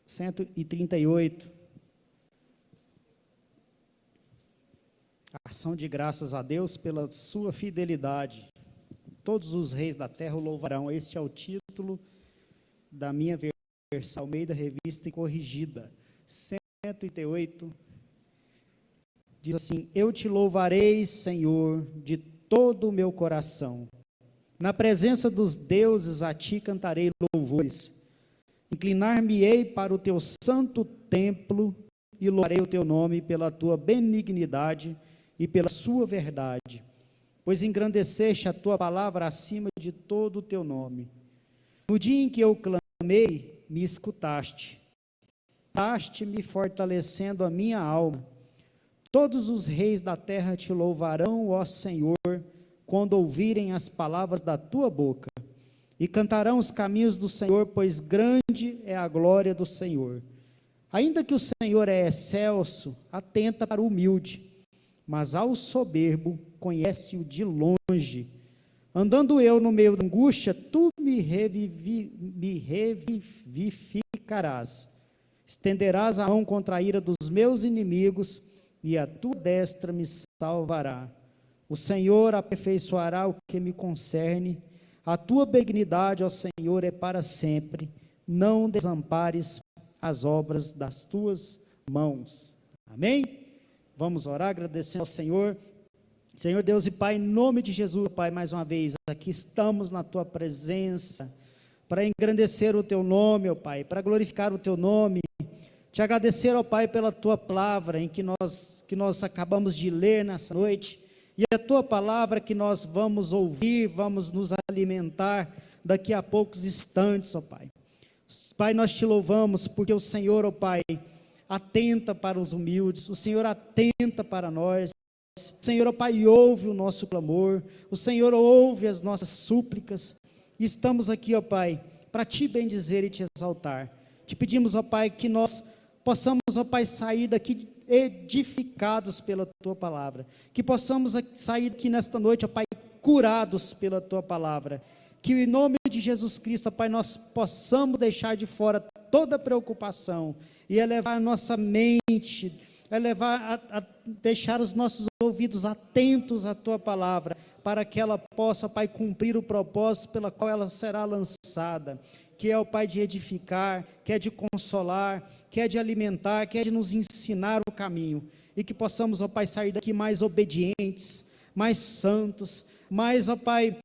138. Ação de graças a Deus pela sua fidelidade. Todos os reis da terra o louvarão. Este é o título da minha versão Almeida Revista e Corrigida. 138. Diz assim: eu te louvarei, Senhor, de todo o meu coração. Na presença dos deuses a ti cantarei louvores. Inclinar-me-ei para o teu santo templo e louvarei o teu nome pela tua benignidade e pela sua verdade, pois engrandeceste a tua palavra acima de todo o teu nome. No dia em que eu clamei, me escutaste, me fortalecendo a minha alma. Todos os reis da terra te louvarão, ó Senhor, quando ouvirem as palavras da tua boca, e cantarão os caminhos do Senhor, pois grande é a glória do Senhor. Ainda que o Senhor é excelso, atenta para o humilde, mas ao soberbo conhece-o de longe. Andando eu no meio da angústia, tu me revivificarás. Estenderás a mão contra a ira dos meus inimigos, e a tua destra me salvará. O Senhor aperfeiçoará o que me concerne. A tua benignidade, ó Senhor, é para sempre. Não desampares as obras das tuas mãos. Amém? Vamos orar agradecendo ao Senhor. Senhor Deus e Pai, em nome de Jesus, Pai, mais uma vez, aqui estamos na tua presença, para engrandecer o teu nome, ó Pai, para glorificar o teu nome, te agradecer, ó Pai, pela tua palavra, em que nós acabamos de ler nessa noite, e a tua palavra que nós vamos ouvir, vamos nos alimentar daqui a poucos instantes, ó Pai. Pai, nós te louvamos, porque o Senhor, ó Pai, atenta para os humildes, o Senhor atenta para nós, o Senhor, ó Pai, ouve o nosso clamor, o Senhor ouve as nossas súplicas, e estamos aqui, ó Pai, para te bendizer e te exaltar. Te pedimos, ó Pai, que nós possamos, ó Pai, sair daqui edificados pela tua palavra, que possamos sair daqui nesta noite, ó Pai, curados pela tua palavra, que em nome de Jesus Cristo, ó Pai, nós possamos deixar de fora toda preocupação e elevar a nossa mente, a deixar os nossos ouvidos atentos à tua palavra, para que ela possa, Pai, cumprir o propósito pela qual ela será lançada, que é o Pai de edificar, que é de consolar, que é de alimentar, que é de nos ensinar o caminho, e que possamos, ó Pai, sair daqui mais obedientes, mais santos, mais, ó Pai,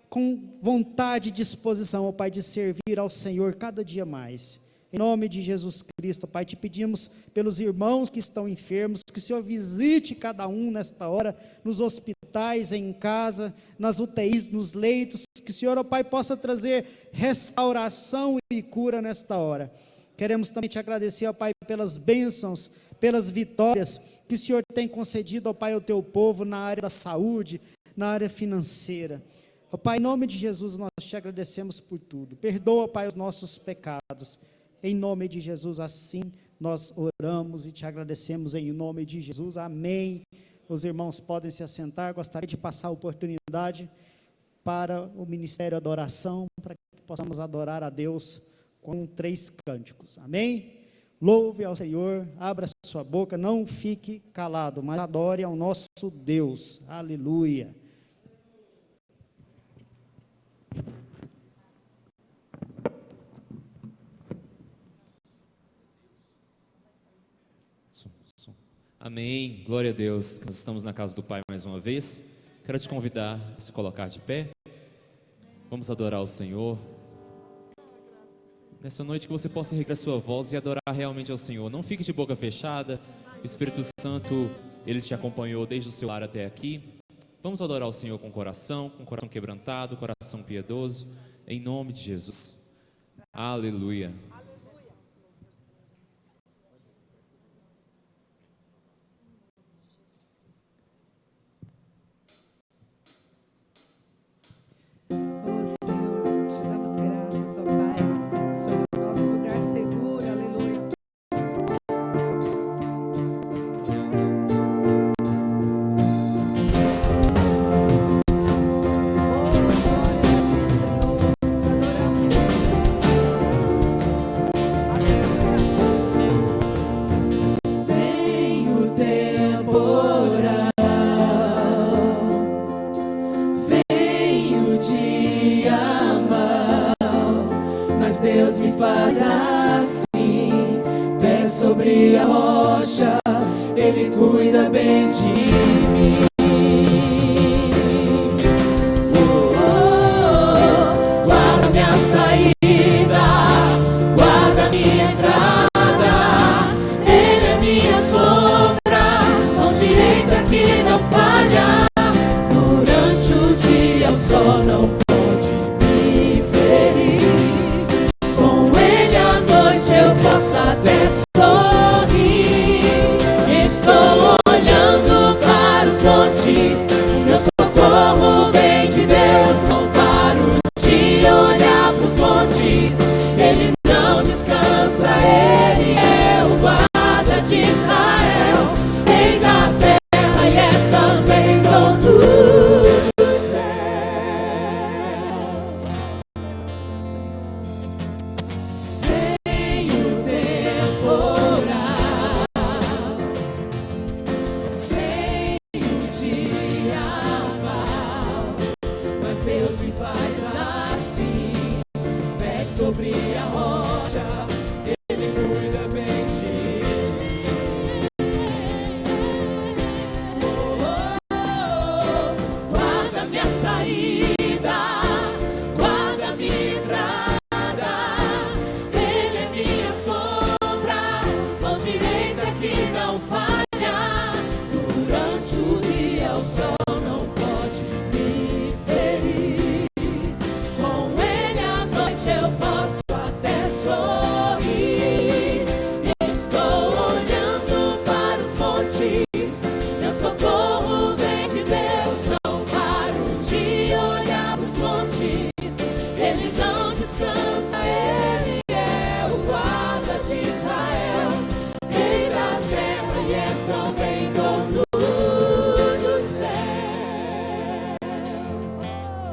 com vontade e disposição, ó Pai, de servir ao Senhor cada dia mais. Em nome de Jesus Cristo, Pai, te pedimos pelos irmãos que estão enfermos, que o Senhor visite cada um nesta hora, nos hospitais, em casa, nas UTIs, nos leitos, que o Senhor, ó Pai, possa trazer restauração e cura nesta hora. Queremos também te agradecer, ó Pai, pelas bênçãos, pelas vitórias que o Senhor tem concedido, ó Pai, ao teu povo na área da saúde, na área financeira. Ó Pai, em nome de Jesus, nós te agradecemos por tudo. Perdoa, Pai, os nossos pecados. Em nome de Jesus, assim nós oramos e te agradecemos em nome de Jesus. Amém. Os irmãos podem se assentar. Gostaria de passar a oportunidade para o Ministério de Adoração, para que possamos adorar a Deus com 3 cânticos. Amém? Louve ao Senhor, abra sua boca, não fique calado, mas adore ao nosso Deus. Aleluia. Amém, glória a Deus. Nós estamos na casa do Pai mais uma vez. Quero te convidar a se colocar de pé. Vamos adorar o Senhor. Nessa noite que você possa erguer a sua voz e adorar realmente ao Senhor. Não fique de boca fechada. O Espírito Santo, Ele te acompanhou desde o seu lar até aqui. Vamos adorar o Senhor com coração quebrantado, coração piedoso, em nome de Jesus. Aleluia. Deus me faz assim, pé sobre a rocha, Ele cuida bem de mim. Guarda minha saída, guarda minha entrada, Ele é minha sombra, mão direita que não falha. Durante o dia o sol não pode me ferir, com Ele à noite eu posso até sorrir. Estou olhando para os montes, meu socorro vem de Deus. Não paro de olhar para os montes, Ele não descansa, Ele é o guarda de Israel, Rei da terra e é também dono do céu. Vem o temporal, vem o dia mau, mas Deus me faz assim, pé sobre a rocha, Ele cuida bem de mim. Guarda minha saída, guarda minha entrada, Ele é minha sombra, mão direita que não falha. Durante o dia o sol não pode me ferir, com Ele à noite eu posso até sorrir. Estou olhando para os montes, meu socorro vem de Deus. Não paro de olhar para os montes, Ele não descansa, Ele é o guarda de Israel, Rei da terra e é também dono do céu.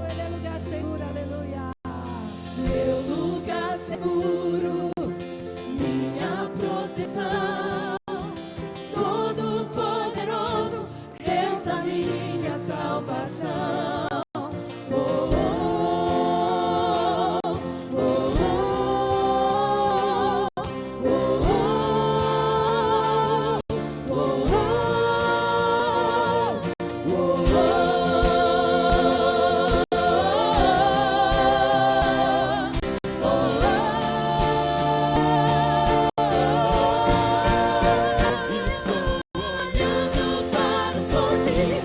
Ele é lugar seguro, aleluia. Meu lugar seguro, minha proteção, Todo-Poderoso, Deus da minha salvação. Oh, oh, oh, oh, oh, oh, oh, Estou olhando para os montes,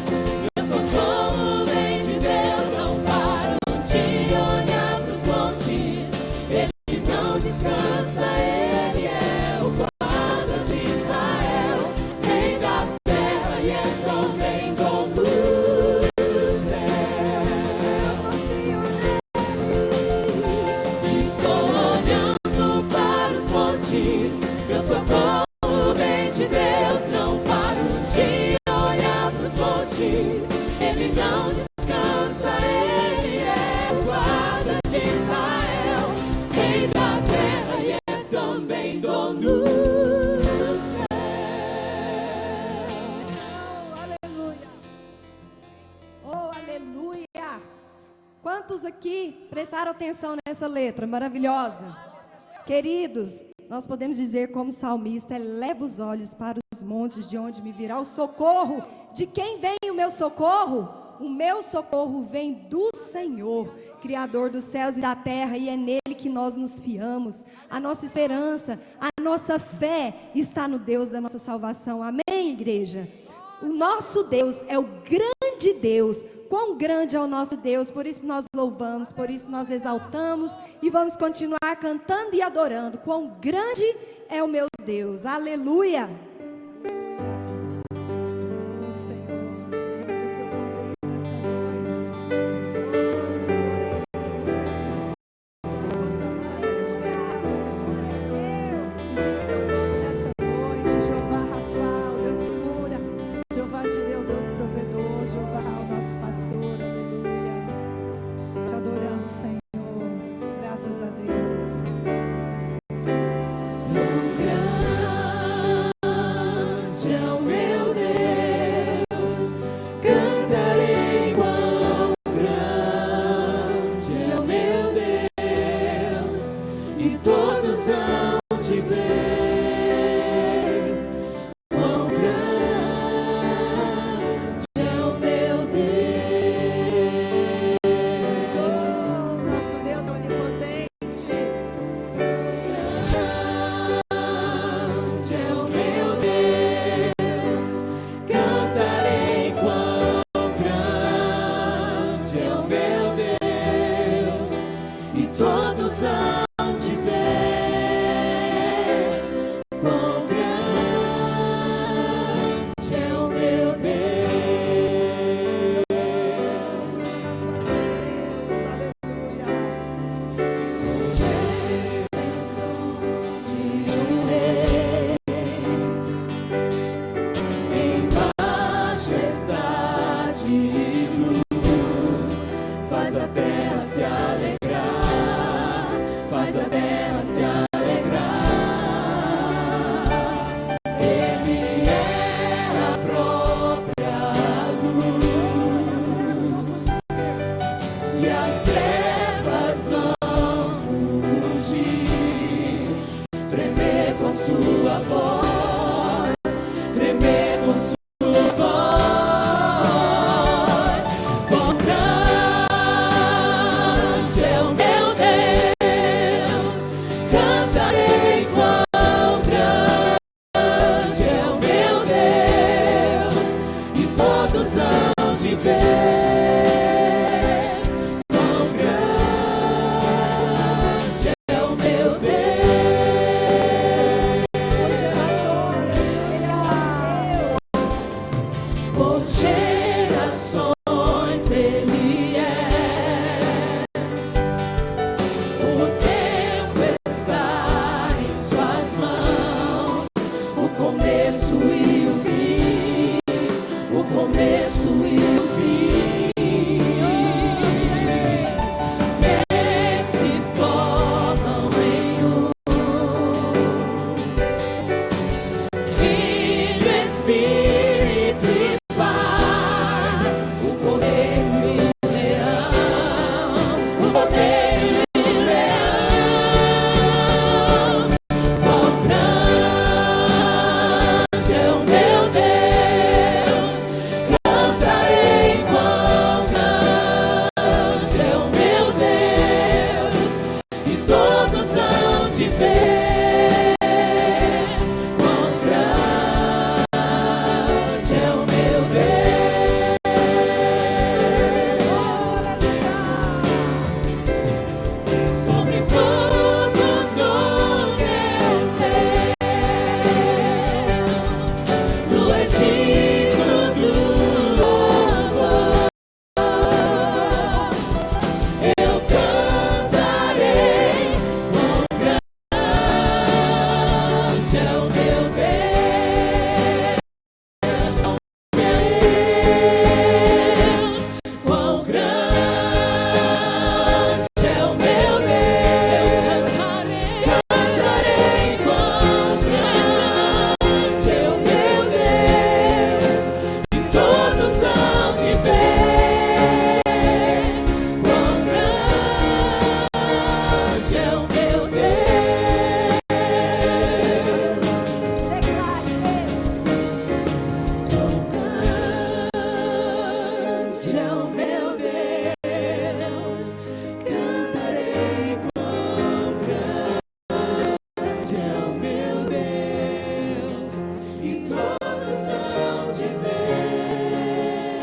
meu socorro vem de Deus. Não paro de olhar para os montes, Ele não descansa, Ele é o guarda de Israel, Rei da terra e é também dono do céu. Estou olhando para os montes, meu socorro vem de Deus. Não paro de olhar para os montes, Ele não descansa, Ele é o guarda de Israel, Rei da terra e é também dono do céu. Aleluia. Oh, aleluia. Quantos aqui prestaram atenção nessa letra maravilhosa? Queridos, nós podemos dizer como salmista: eleva os olhos para os montes, de onde me virá o socorro. De quem vem o meu socorro? O meu socorro vem do Senhor, Criador dos céus e da terra, e é nele que nós nos fiamos. A nossa esperança, a nossa fé está no Deus da nossa salvação. Amém, igreja? O nosso Deus é o grande Deus. Quão grande é o nosso Deus, por isso nós louvamos, por isso nós exaltamos e vamos continuar cantando e adorando. Quão grande é o meu Deus. Aleluia! Graças a Deus. Quão grande todos hão de ver quão grande é o meu Deus. Nosso Deus é onipotente. Grande é o meu Deus, cantarei quão grande é o meu Deus, e todos hão de ver quão grande é o meu Deus. De um rei em majestade e luz, faz a terra se alegrar, faz a terra se alegrar. Ele é a própria luz, e as trevas vão fugir, tremer com sua voz, tremer com sua voz. Quão grande é o meu Deus, cantarei quão grande é o meu Deus, e todos hão de ver quão grande é o meu Deus. Por gerações Ele é. O tempo está em suas mãos, o começo e o fim, o começo e o fim. Três se formam em um, Filho, Espírito e Pai, o cordeiro e o leão, o cordeiro e o leão. Quão grande é o meu Deus, cantarei quão grande é o meu Deus, e todos hão de ver quão grande é o meu Deus. Sobre todo nome eu sei, do Egito do louvor, eu cantarei quão grande é o meu Deus, quão grande é o meu Deus, cantarei quão grande é o meu Deus, e todos hão de ver quão grande é o meu Deus. Quão grande é o meu Deus, cantarei quão grande é o meu Deus, e todos hão de ver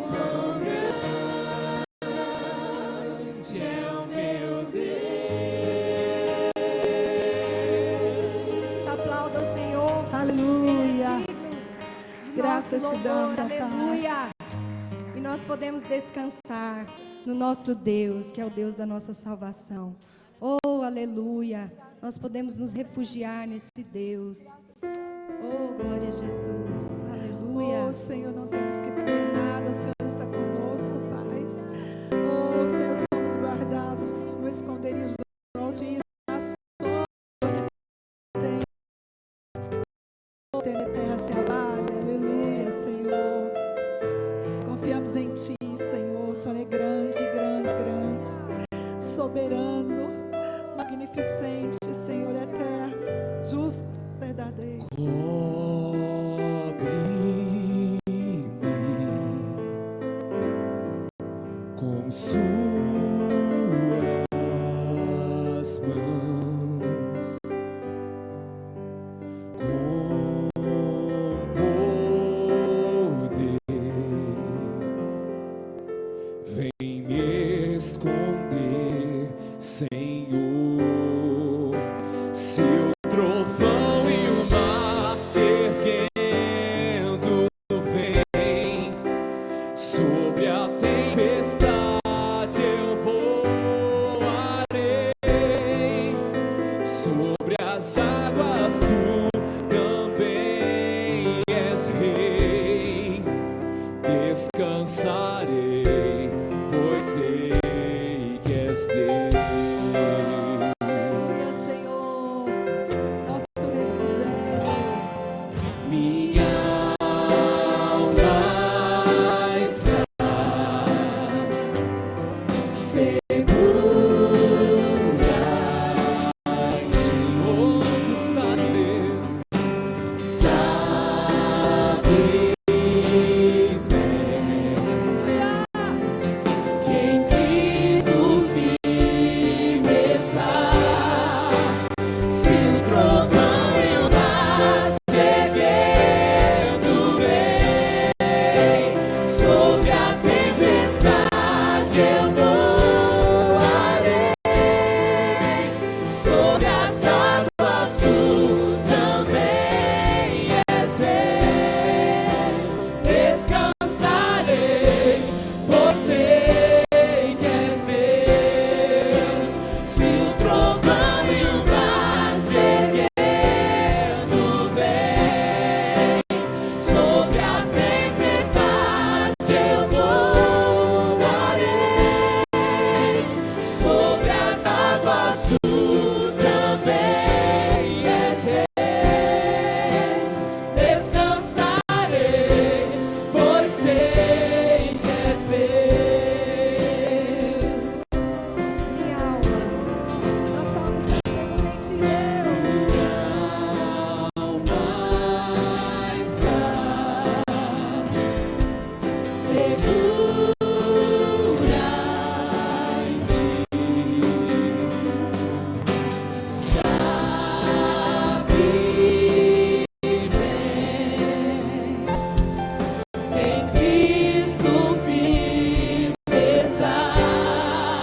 quão grande é o meu Deus. Aplauda o Senhor. Aleluia. Ele é digno. Graças Nosso te damos, louvor, ó Pai. aleluia. E nós podemos descansar no nosso Deus, que é o Deus da nossa salvação. Oh, aleluia. Nós podemos nos refugiar nesse Deus. Oh, glória a Jesus. Aleluia. Oh, Senhor, não temos que temer nada, o Senhor está conosco, Pai. Oh, Senhor, somos guardados no esconderijo do Altíssimo, na sombra tem. Oh, terra se abale, aleluia, Senhor. Confiamos em Ti, Senhor. O Senhor é grande, grande, grande, soberano, magnificente, Senhor eterno, justo, verdadeiro. Cobre-me com suas mãos, com poder, vem me esconder, Senhor. Seu trovão e o mar se erguendo vem, sobre a tempestade eu voarei, sobre as águas tu também és rei. Descansarei, pois sei que és Deus. Aleluia, Senhor, nosso refrigério. Minha alma está segura em ti. Oh, tu sabes, Deus, sabes bem que em Cristo firme está. Se o trovão e o mar se erguendo vem, sobre a tempestade eu voarei, sobre as águas tu também és rei. Descansarei, pois sei que és Deus. Se o trovão e o mar se erguendo vem, sobre a tempestade eu voarei, sobre as águas tu também és rei. Descansarei, pois sei que és Deus. Minha alma, nossa alma está segura em ti, Deus. Alma está segura em ti. Sabes bem, em Cristo firme está.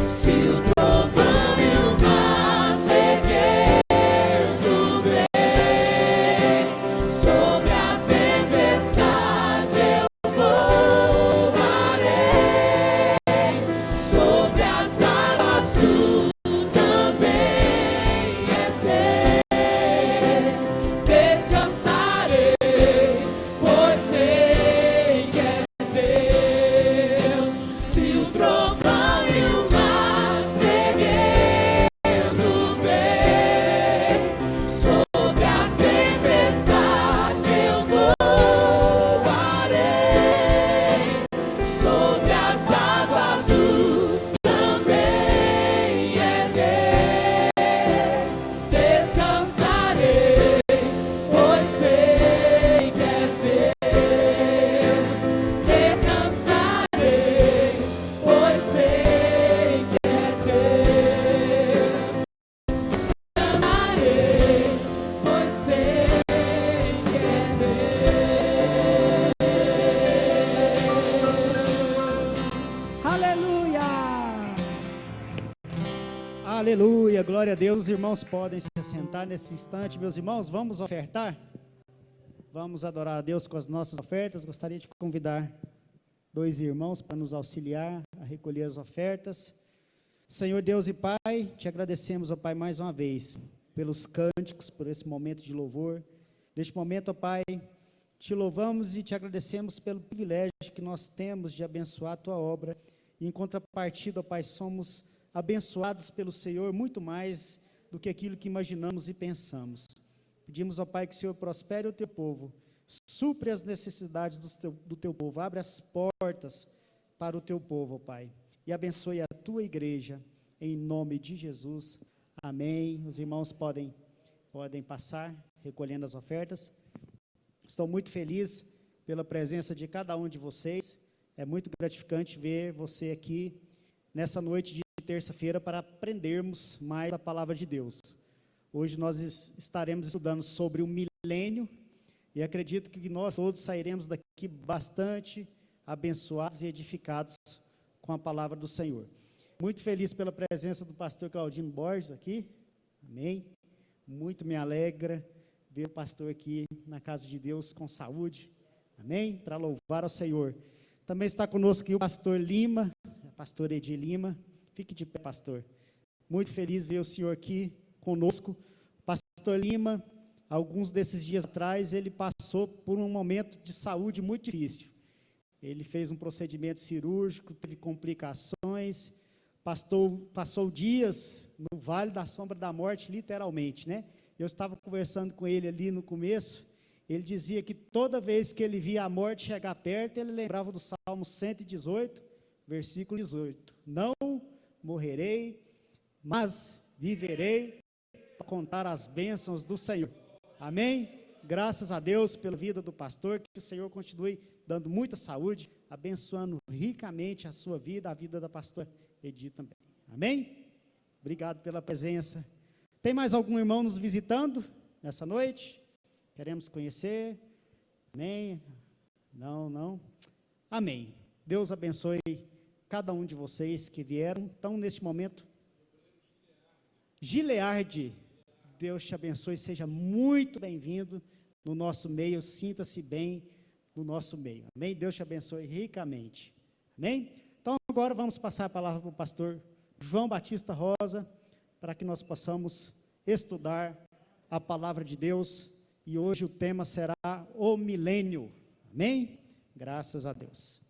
Se o trovão e o mar se erguendo vem, sobre a tempestade eu voarei, sobre as águas tu também és rei. Descansarei, pois sei que és Deus. Se o trovão e o mar se erguendo vem, sobre a tempestade eu voarei, sobre as águas tu também és rei. Descansarei, pois sei que és Deus. Descansarei, pois sei que és Deus. Descansarei, pois sei que és Deus. Aleluia. Aleluia, glória a Deus. Os irmãos podem se assentar nesse instante. Meus irmãos, vamos ofertar? Vamos adorar a Deus com as nossas ofertas. Gostaria de convidar dois irmãos para nos auxiliar a recolher as ofertas. Senhor Deus e Pai, te agradecemos, ó Pai, mais uma vez, pelos cânticos, por esse momento de louvor. Neste momento, ó Pai, te louvamos e te agradecemos pelo privilégio que nós temos de abençoar a tua obra. E em contrapartida, ó Pai, somos abençoados pelo Senhor muito mais do que aquilo que imaginamos e pensamos. Pedimos, ó Pai, que o Senhor prospere o teu povo, supre as necessidades do teu povo, abre as portas para o teu povo, ó Pai, e abençoe a tua igreja, em nome de Jesus. Amém. Os irmãos podem passar, recolhendo as ofertas. Estou muito feliz pela presença de cada um de vocês. É muito gratificante ver você aqui nessa noite de terça-feira para aprendermos mais a palavra de Deus. Hoje nós estaremos estudando sobre o milênio e acredito que nós todos sairemos daqui bastante abençoados e edificados com a palavra do Senhor. Muito feliz pela presença do pastor Claudino Borges aqui, amém? Muito me alegra ver o pastor aqui na casa de Deus com saúde, amém? Para louvar ao Senhor. Também está conosco aqui o pastor Lima, pastor Edi Lima, fique de pé, pastor. Muito feliz ver o senhor aqui conosco. Pastor Lima, alguns desses dias atrás, ele passou por um momento de saúde muito difícil. Ele fez um procedimento cirúrgico, teve complicações, passou dias no vale da sombra da morte, literalmente, né? Eu estava conversando com ele ali no começo, ele dizia que toda vez que ele via a morte chegar perto, ele lembrava do Salmo 118, versículo 18. Não morrerei, mas viverei para contar as bênçãos do Senhor. Amém? Graças a Deus pela vida do pastor, que o Senhor continue dando muita saúde, abençoando ricamente a sua vida, a vida da pastora Edi também. Amém? Obrigado pela presença. Tem mais algum irmão nos visitando nessa noite? Queremos conhecer? Amém? Não? Amém. Deus abençoe cada um de vocês que vieram. Então, neste momento, Gilearde, Deus te abençoe, seja muito bem-vindo no nosso meio, sinta-se bem no nosso meio. Amém? Deus te abençoe ricamente. Amém? Então, agora vamos passar a palavra para o pastor João Batista Rosa, para que nós possamos estudar a palavra de Deus, e hoje o tema será o milênio. Amém? Graças a Deus.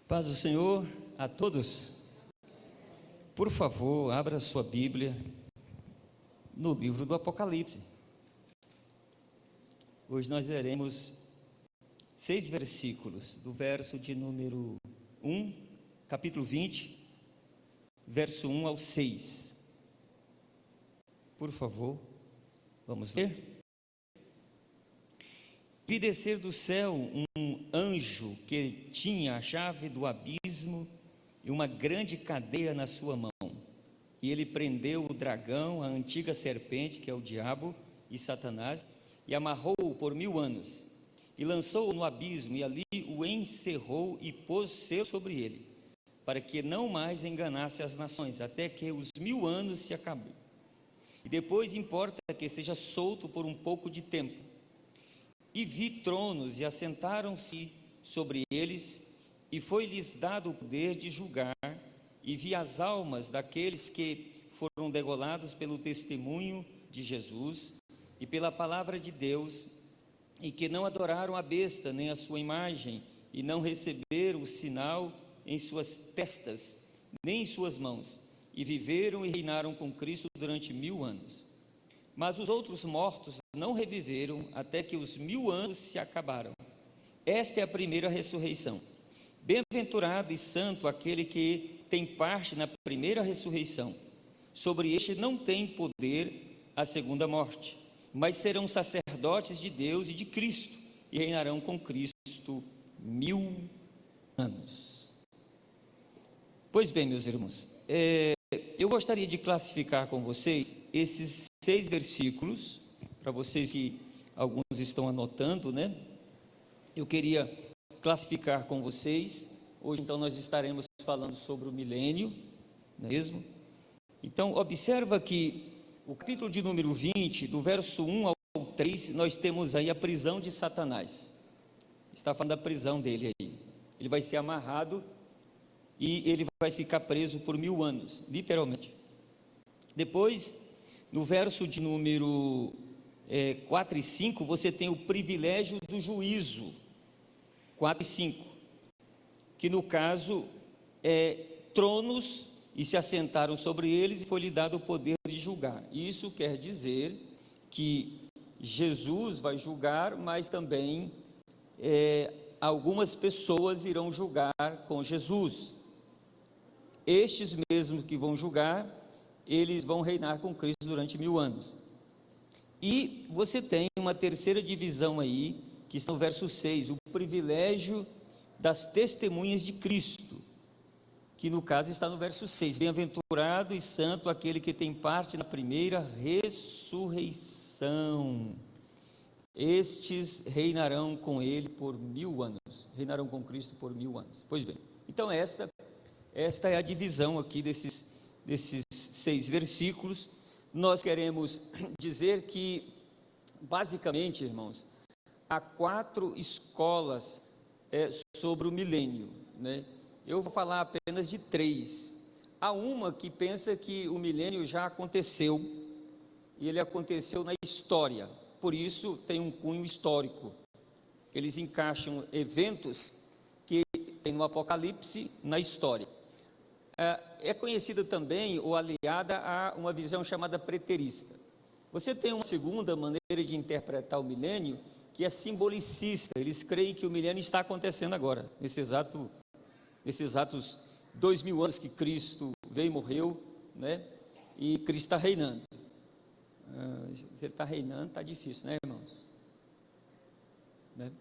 Paz do Senhor a todos. Por favor, abra sua Bíblia no livro do Apocalipse. Hoje nós leremos 6 versículos, do verso de número 1, capítulo 20, verso 1 ao 6. Por favor, vamos ler. Vi descer do céu um anjo que tinha a chave do abismo e uma grande cadeia na sua mão. E ele prendeu o dragão, a antiga serpente, que é o diabo e Satanás, e amarrou-o por 1000 anos. E lançou-o no abismo, e ali o encerrou e pôs selo sobre ele, para que não mais enganasse as nações, até que os 1000 anos se acabem. E depois importa que seja solto por um pouco de tempo. E vi tronos, e assentaram-se sobre eles, e foi-lhes dado o poder de julgar, e vi as almas daqueles que foram degolados pelo testemunho de Jesus, e pela palavra de Deus, e que não adoraram a besta, nem a sua imagem, e não receberam o sinal em suas testas, nem em suas mãos, e viveram e reinaram com Cristo durante 1000 anos. Mas os outros mortos não reviveram até que os 1000 anos se acabaram. Esta é a primeira ressurreição. Bem-aventurado e santo aquele que tem parte na primeira ressurreição. Sobre este não tem poder a segunda morte, mas serão sacerdotes de Deus e de Cristo, e reinarão com Cristo 1000 anos. Pois bem, meus irmãos, eu gostaria de classificar com vocês esses 6 versículos, para vocês que alguns estão anotando, né? Eu queria classificar com vocês. Hoje, então, nós estaremos falando sobre o milênio, não é mesmo? Então, observa que o capítulo de número 20, do verso 1 ao 3, nós temos aí a prisão de Satanás. Está falando da prisão dele aí. Ele vai ser amarrado e ele vai ficar preso por 1000 anos, literalmente. Depois, no verso de número 4 e 5, você tem o privilégio do juízo, 4 e 5, que no caso tronos, e se assentaram sobre eles, e foi-lhe dado o poder de julgar. Isso quer dizer que Jesus vai julgar, mas também algumas pessoas irão julgar com Jesus. Estes mesmos que vão julgar, eles vão reinar com Cristo durante 1000 anos. E você tem uma terceira divisão aí, que está no verso 6, o privilégio das testemunhas de Cristo, que no caso está no verso 6, bem-aventurado e santo aquele que tem parte na primeira ressurreição. Estes reinarão com ele por 1000 anos, reinarão com Cristo por 1000 anos. Pois bem, então esta é a divisão aqui desses 6 versículos. Nós queremos dizer que, basicamente, irmãos, há 4 escolas sobre o milênio, né? Eu vou falar apenas de 3. Há uma que pensa que o milênio já aconteceu, e ele aconteceu na história, por isso tem um cunho histórico. Eles encaixam eventos que tem no Apocalipse na história. É conhecida também ou aliada a uma visão chamada preterista. Você tem uma segunda maneira de interpretar o milênio, que é simbolicista. Eles creem que o milênio está acontecendo agora, nesses exatos 2000 anos que Cristo veio e morreu, né? E Cristo está reinando. Se ele está reinando, está difícil, né, irmãos? Né?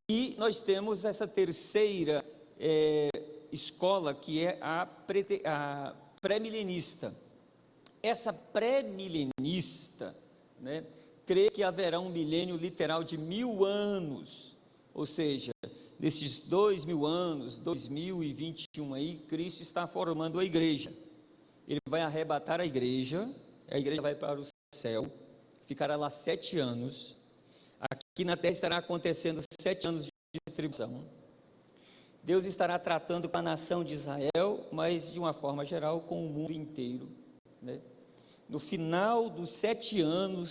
E nós temos essa terceira escola, que é a pré-milenista. Essa pré-milenista, né, crê que haverá um milênio literal de 1000 anos, ou seja, nesses 2000 anos, 2021 aí, Cristo está formando a igreja. Ele vai arrebatar a igreja vai para o céu, ficará lá 7 anos, aqui na terra estará acontecendo 7 anos de tribulação. Deus estará tratando com a nação de Israel, mas de uma forma geral com o mundo inteiro, né? No final dos 7 anos,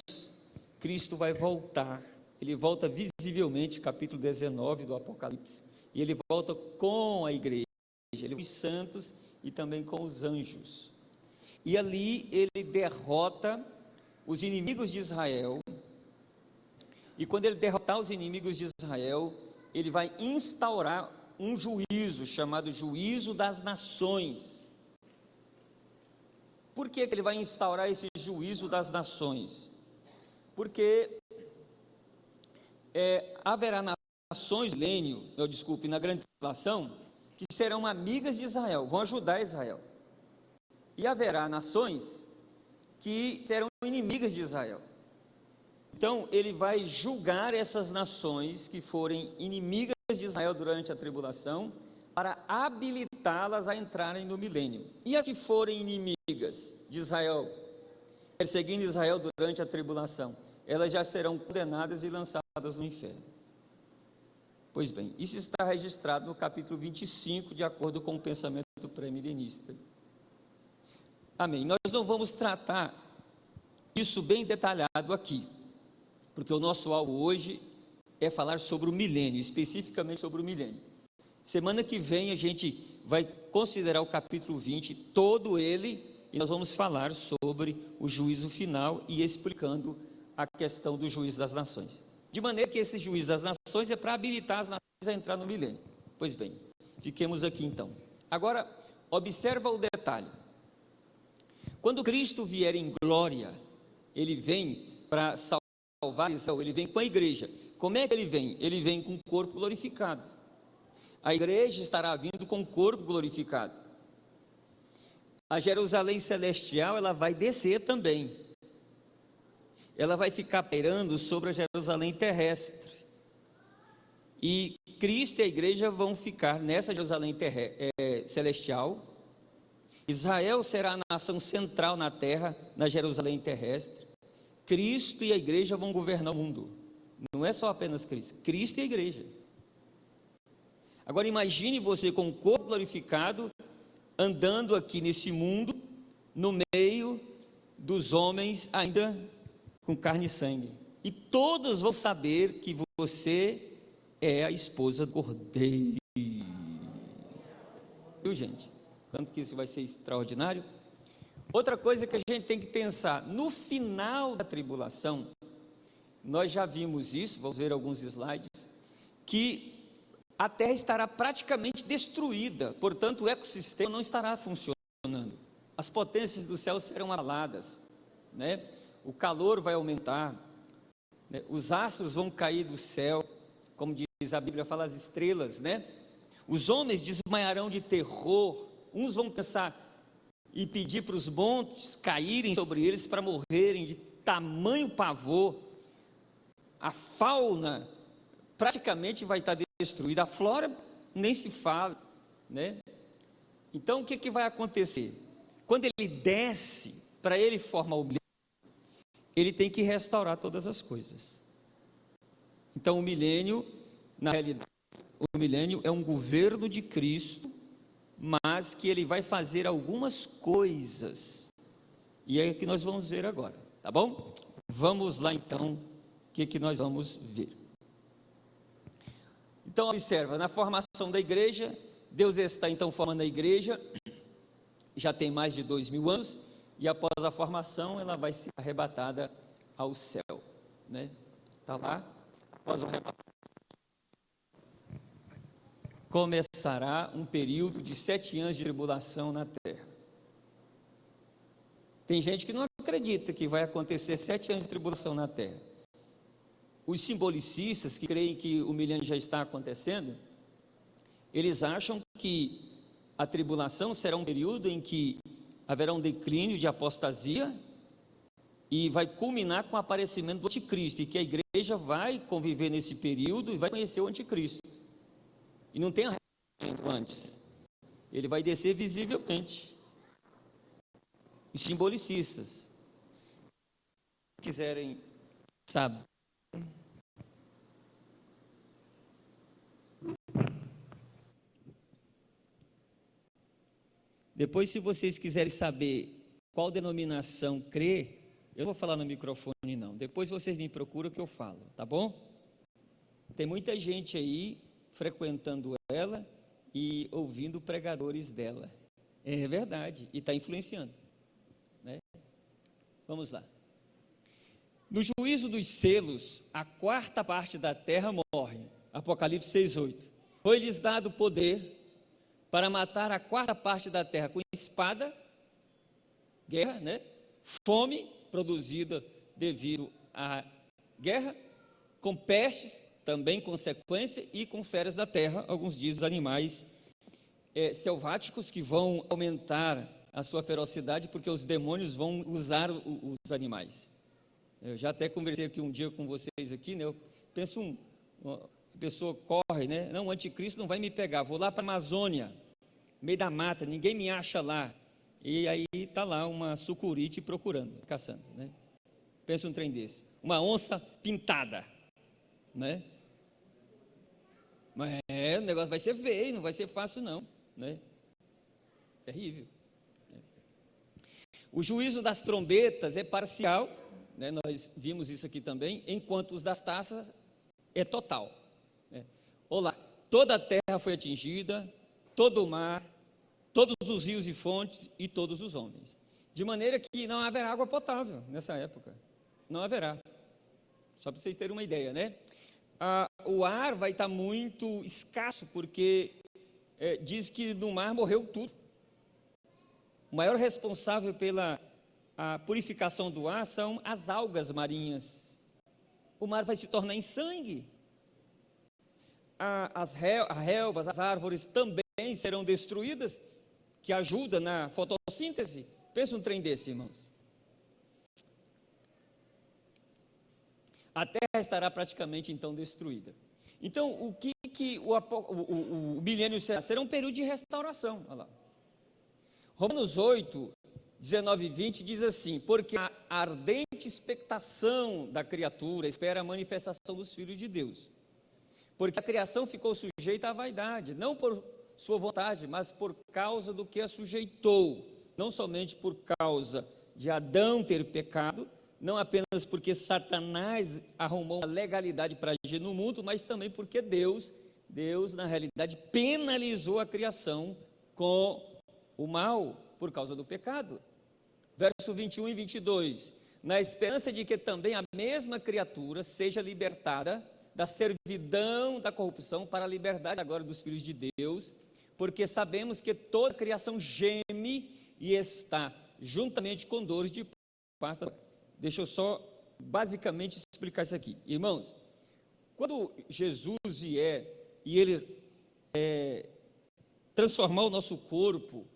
Cristo vai voltar. Ele volta visivelmente, capítulo 19 do Apocalipse, e ele volta com a igreja, os santos e também com os anjos. E ali ele derrota os inimigos de Israel, e quando ele derrotar os inimigos de Israel, ele vai instaurar um juízo chamado juízo das nações. Por que ele vai instaurar esse juízo das nações? Porque haverá nações na grande tribulação, que serão amigas de Israel, vão ajudar Israel. E haverá nações que serão inimigas de Israel. Então ele vai julgar essas nações que forem inimigas de Israel durante a tribulação, para habilitá-las a entrarem no milênio. E as que forem inimigas de Israel, perseguindo Israel durante a tribulação, elas já serão condenadas e lançadas no inferno. Pois bem, isso está registrado no capítulo 25, de acordo com o pensamento pré-milenista. Amém. Nós não vamos tratar isso bem detalhado aqui, porque o nosso alvo hoje é falar sobre o milênio, especificamente sobre o milênio. Semana que vem a gente vai considerar o capítulo 20, todo ele, e nós vamos falar sobre o juízo final e explicando a questão do juízo das nações. De maneira que esse juízo das nações é para habilitar as nações a entrar no milênio. Pois bem, fiquemos aqui então. Agora, observa o detalhe. Quando Cristo vier em glória, ele vem para salvar Israel, ele vem com a igreja. Como é que ele vem? Ele vem com o corpo glorificado. A igreja estará vindo com o corpo glorificado. A Jerusalém celestial, ela vai descer também. Ela vai ficar pairando sobre a Jerusalém terrestre. E Cristo e a igreja vão ficar nessa Jerusalém celestial. Israel será a nação central na terra, na Jerusalém terrestre. Cristo e a igreja vão governar o mundo. Não é só apenas Cristo, Cristo e a igreja. Agora imagine você com o corpo glorificado, andando aqui nesse mundo, no meio dos homens ainda com carne e sangue. E todos vão saber que você é a esposa do Cordeiro. Viu, gente? Tanto que isso vai ser extraordinário. Outra coisa que a gente tem que pensar, no final da tribulação, nós já vimos isso, vamos ver alguns slides, que a Terra estará praticamente destruída, portanto o ecossistema não estará funcionando. As potências do céu serão abaladas, né? O calor vai aumentar, né? Os astros vão cair do céu, como diz a Bíblia, fala as estrelas, né? Os homens desmaiarão de terror, uns vão pensar e pedir para os montes caírem sobre eles para morrerem de tamanho pavor. A fauna praticamente vai estar destruída, a flora nem se fala, né? Então o que vai acontecer? Quando ele desce, para ele formar o milênio, ele tem que restaurar todas as coisas. Então o milênio, na realidade, o milênio é um governo de Cristo, mas que ele vai fazer algumas coisas, e é o que nós vamos ver agora, tá bom? Vamos lá então, o que nós vamos ver. Então observa, na formação da igreja, Deus está então formando a igreja, já tem mais de 2000 anos, e após a formação ela vai ser arrebatada ao céu, né? Está lá, após o arrebatamento, começará um período de 7 anos de tribulação na terra. Tem gente que não acredita que vai acontecer 7 anos de tribulação na terra. Os simbolicistas que creem que o milênio já está acontecendo, eles acham que a tribulação será um período em que haverá um declínio de apostasia e vai culminar com o aparecimento do anticristo, e que a igreja vai conviver nesse período e vai conhecer o anticristo. E não tem arrependimento antes. Ele vai descer visivelmente. Os simbolicistas, se quiserem saber, depois, se vocês quiserem saber qual denominação crê, eu não vou falar no microfone não, depois vocês me procuram que eu falo, tá bom? Tem muita gente aí frequentando ela e ouvindo pregadores dela, é verdade, e está influenciando, né? Vamos lá. No juízo dos selos, a 4ª parte da terra morre, Apocalipse 6:8, foi-lhes dado poder para matar a 4ª parte da terra com espada, guerra, né? Fome produzida devido à guerra, com pestes, também consequência, e com feras da terra, alguns dizem animais selváticos que vão aumentar a sua ferocidade, porque os demônios vão usar os animais. Eu já até conversei aqui um dia com vocês aqui, né? Eu penso, uma pessoa corre, né? Não, o anticristo não vai me pegar, vou lá para a Amazônia, no meio da mata, ninguém me acha lá, e aí está lá uma sucuri procurando, caçando, né? Pensa um trem desse, uma onça pintada, né? Mas o negócio vai ser feio, não vai ser fácil não, né? Terrível, né? O juízo das trombetas é parcial, né? Nós vimos isso aqui também, enquanto os das taças é total, né? Olá, toda a terra foi atingida, todo o mar, todos os rios e fontes e todos os homens, de maneira que não haverá água potável nessa época, não haverá, só para vocês terem uma ideia, né? O ar vai estar muito escasso, porque diz que no mar morreu tudo. O maior responsável pela purificação do ar são as algas marinhas. O mar vai se tornar em sangue. As relvas, as árvores também serão destruídas, que ajuda na fotossíntese. Pensa um trem desse, irmãos. A terra estará praticamente então destruída. Então, o que o milênio será? Será um período de restauração. Olha lá. Romanos 8, 19 e 20 diz assim: porque a ardente expectação da criatura espera a manifestação dos filhos de Deus. Porque a criação ficou sujeita à vaidade, não por sua vontade, mas por causa do que a sujeitou, não somente por causa de Adão ter pecado, não apenas porque Satanás arrumou a legalidade para agir no mundo, mas também porque Deus, na realidade, penalizou a criação com o mal por causa do pecado. Verso 21 e 22, na esperança de que também a mesma criatura seja libertada da servidão da corrupção para a liberdade agora dos filhos de Deus, porque sabemos que toda a criação geme e está juntamente com dores de parto. Deixa eu só basicamente explicar isso aqui. Irmãos, quando Jesus vier e Ele transformar o nosso corpo,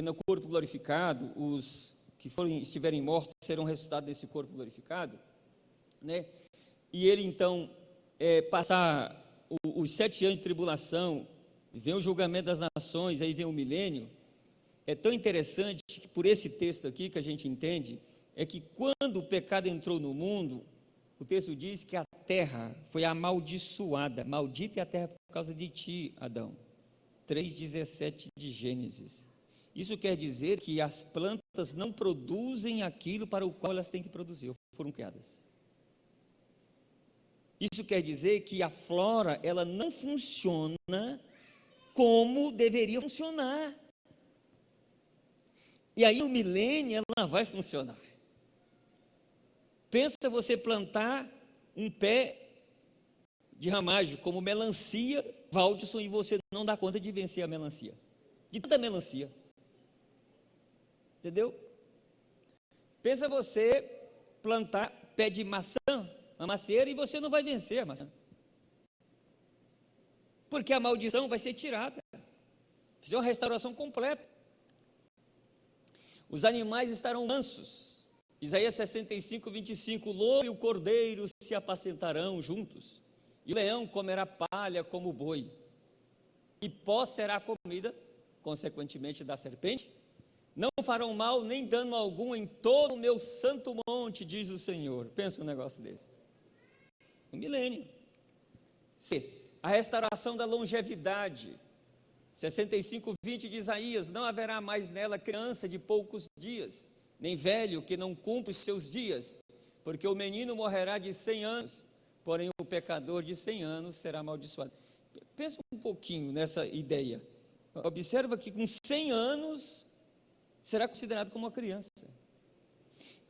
no corpo glorificado, os que estiverem mortos serão ressuscitados desse corpo glorificado, né? E Ele então passar os 7 anos de tribulação, vem o julgamento das nações, aí vem o milênio. É tão interessante que por esse texto aqui que a gente entende, é que quando o pecado entrou no mundo, o texto diz que a terra foi amaldiçoada, maldita é a terra por causa de ti, Adão. 3,17 de Gênesis. Isso quer dizer que as plantas não produzem aquilo para o qual elas têm que produzir, foram criadas. Isso quer dizer que a flora, ela não funciona como deveria funcionar. E aí o milênio, ela vai funcionar. Pensa você plantar um pé de ramágio como melancia, Valdisson, e você não dá conta de vencer a melancia. De tanta melancia. Entendeu? Pensa você plantar pé de maçã, uma macieira, e você não vai vencer a maçã. Porque a maldição vai ser tirada. Fizer uma restauração completa. Os animais estarão mansos. Isaías 65, 25, o lobo e o cordeiro se apacentarão juntos, e o leão comerá palha como o boi, e pó será comida, consequentemente, da serpente. Não farão mal nem dano algum em todo o meu santo monte, diz o Senhor. Pensa um negócio desse. O milênio. C, a restauração da longevidade. 65, 20 de Isaías, não haverá mais nela criança de poucos dias, nem velho que não cumpre os seus dias, porque o menino morrerá de 100 anos, porém o pecador de 100 anos será amaldiçoado. Pensa um pouquinho nessa ideia. Observa que com 100 anos será considerado como uma criança.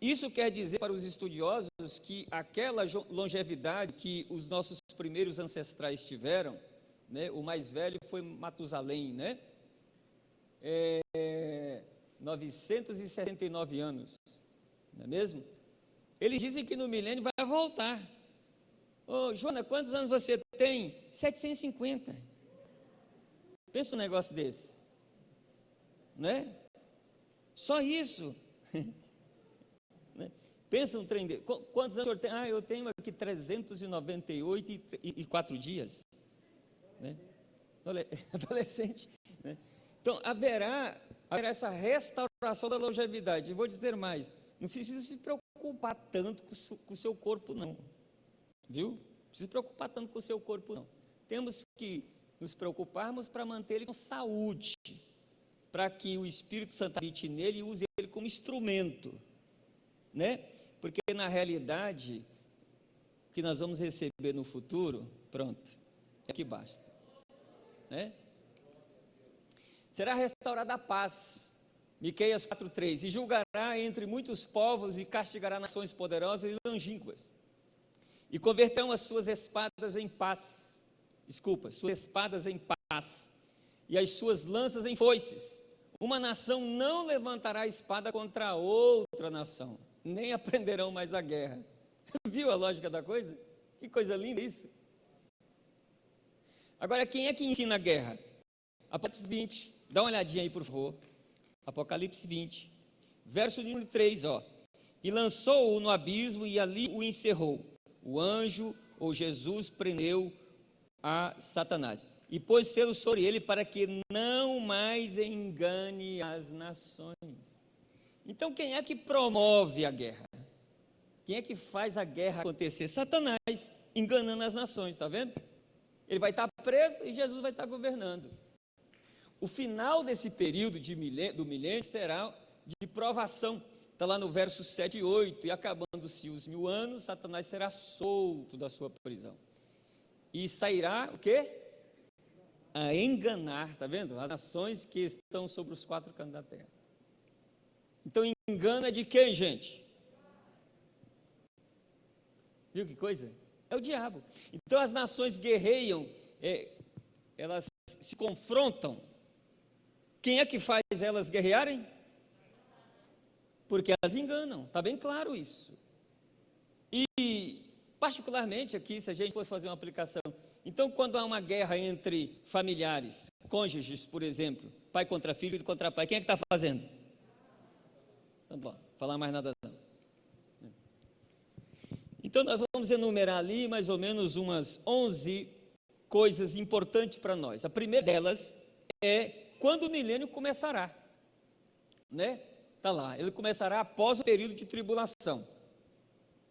Isso quer dizer para os estudiosos que aquela longevidade que os nossos primeiros ancestrais tiveram, né, o mais velho foi Matusalém, né? 969 anos, não é mesmo? Eles dizem que no milênio vai voltar. Ô, Joana, quantos anos você tem? 750. Pensa um negócio desse, né? Só isso. Né? Pensa um trem desse. Quantos anos o senhor tem? Ah, eu tenho aqui 398 e 4 dias. Né? Adolescente, né? Então haverá essa restauração da longevidade. E vou dizer mais, não precisa se preocupar tanto com o seu corpo não, viu? Não precisa se preocupar tanto com o seu corpo não. Temos que nos preocuparmos para manter ele com saúde, para que o Espírito Santo habite nele e use ele como instrumento, né? Porque na realidade o que nós vamos receber no futuro, pronto, é que basta. Né? Será restaurada a paz, Miqueias 4:3, e julgará entre muitos povos e castigará nações poderosas e longínquas, e converterão as suas espadas em paz, suas espadas em paz, e as suas lanças em foices. Uma nação não levantará a espada contra outra nação, nem aprenderão mais a guerra. Viu a lógica da coisa? Que coisa linda isso. Agora, quem é que ensina a guerra? Apocalipse 20, dá uma olhadinha aí, por favor. Apocalipse 20, verso número 3, ó. E lançou-o no abismo e ali o encerrou. O anjo, ou Jesus, prendeu a Satanás e pôs selo sobre ele para que não mais engane as nações. Então, quem é que promove a guerra? Quem é que faz a guerra acontecer? Satanás, enganando as nações, está vendo? Ele vai estar preso e Jesus vai estar governando. O final desse período do milênio será de provação. Está lá no verso 7 e 8, e acabando-se os 1000 anos, Satanás será solto da sua prisão. E sairá o quê? A enganar, está vendo? As nações que estão sobre os 4 cantos da terra. Então, engana de quem, gente? Viu que coisa? É o diabo. Então, as nações guerreiam, elas se confrontam. Quem é que faz elas guerrearem? Porque elas enganam, está bem claro isso. E, particularmente aqui, se a gente fosse fazer uma aplicação, então, quando há uma guerra entre familiares, cônjuges, por exemplo, pai contra filho, filho contra pai, quem é que está fazendo? Então, bom, falar mais nada não. Então, nós vamos enumerar ali mais ou menos umas 11 coisas importantes para nós. A primeira delas é quando o milênio começará, né? Está lá, ele começará após o período de tribulação.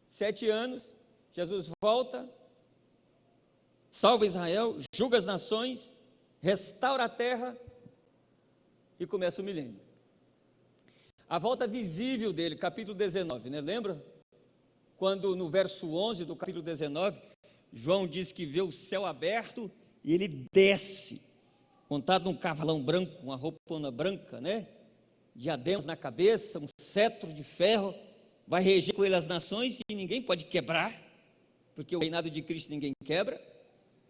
7 anos, Jesus volta, salva Israel, julga as nações, restaura a terra e começa o milênio. A volta visível dele, capítulo 19, né? Lembra? Quando no verso 11 do capítulo 19, João diz que vê o céu aberto e ele desce, montado num cavalão branco, uma roupona branca, né? Diademas na cabeça, um cetro de ferro, vai reger com ele as nações e ninguém pode quebrar, porque o reinado de Cristo ninguém quebra,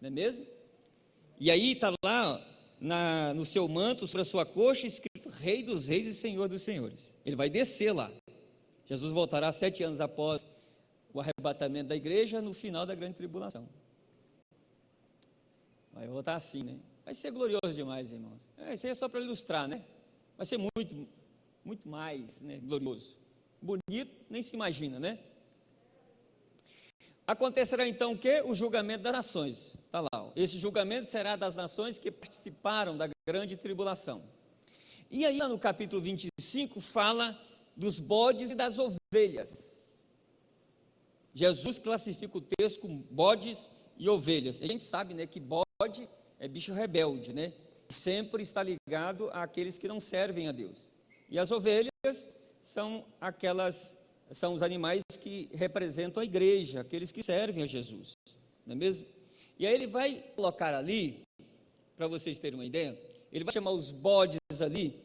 não é mesmo? E aí está lá no seu manto, sobre a sua coxa, escrito Rei dos Reis e Senhor dos Senhores. Ele vai descer lá. Jesus voltará 7 anos após o arrebatamento da igreja, no final da grande tribulação. Vai voltar assim, né? Vai ser glorioso demais, irmãos. Isso aí é só para ilustrar, né? Vai ser muito, muito mais, né, glorioso. Bonito, nem se imagina, né? Acontecerá então o quê? O julgamento das nações. Está lá. Ó. Esse julgamento será das nações que participaram da grande tribulação. E aí, lá no capítulo 25, fala dos bodes e das ovelhas. Jesus classifica o texto com bodes e ovelhas. A gente sabe, né, que bode é bicho rebelde, né? Sempre está ligado àqueles que não servem a Deus. E as ovelhas são os animais que representam a igreja, aqueles que servem a Jesus, não é mesmo? E aí ele vai colocar ali, para vocês terem uma ideia, ele vai chamar os bodes ali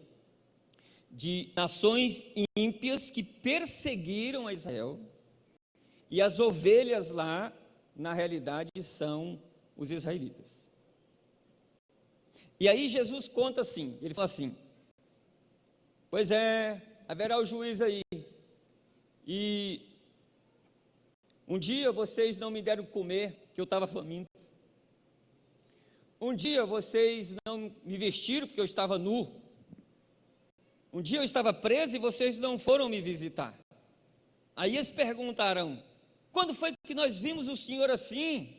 de nações ímpias que perseguiram a Israel, e as ovelhas lá, na realidade, são os israelitas. E aí Jesus conta assim, ele fala assim, pois é, haverá o juiz aí, e um dia vocês não me deram comer, que eu estava faminto, um dia vocês não me vestiram, porque eu estava nu, um dia eu estava preso e vocês não foram me visitar. Aí eles perguntarão, quando foi que nós vimos o Senhor assim?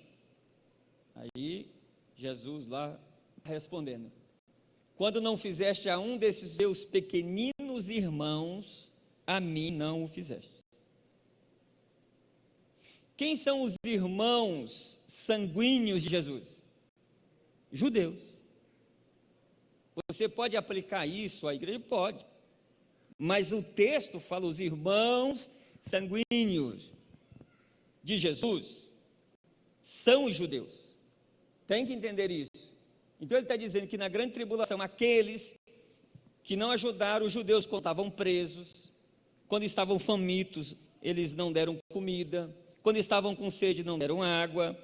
Aí Jesus lá respondendo, quando não fizeste a um desses meus pequeninos irmãos, a mim não o fizeste. Quem são os irmãos sanguíneos de Jesus? Judeus. Você pode aplicar isso à igreja? Pode, mas o texto fala os irmãos sanguíneos de Jesus são os judeus. Tem que entender isso. Então ele está dizendo que na grande tribulação, aqueles que não ajudaram os judeus quando estavam presos, quando estavam famintos, eles não deram comida, quando estavam com sede, não deram água,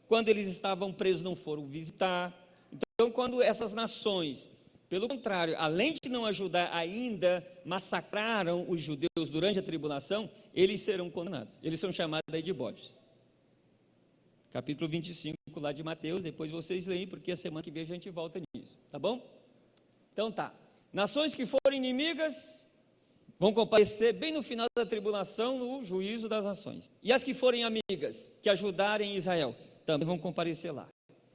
quando eles estavam presos, não foram visitar. Então, quando essas nações, pelo contrário, além de não ajudar, ainda massacraram os judeus durante a tribulação, eles serão condenados. Eles são chamados aí de bodes. Capítulo 25 lá de Mateus, depois vocês leem, porque a semana que vem a gente volta nisso, tá bom? Então tá, nações que forem inimigas vão comparecer bem no final da tribulação no juízo das nações, e as que forem amigas, que ajudarem Israel, também vão comparecer lá.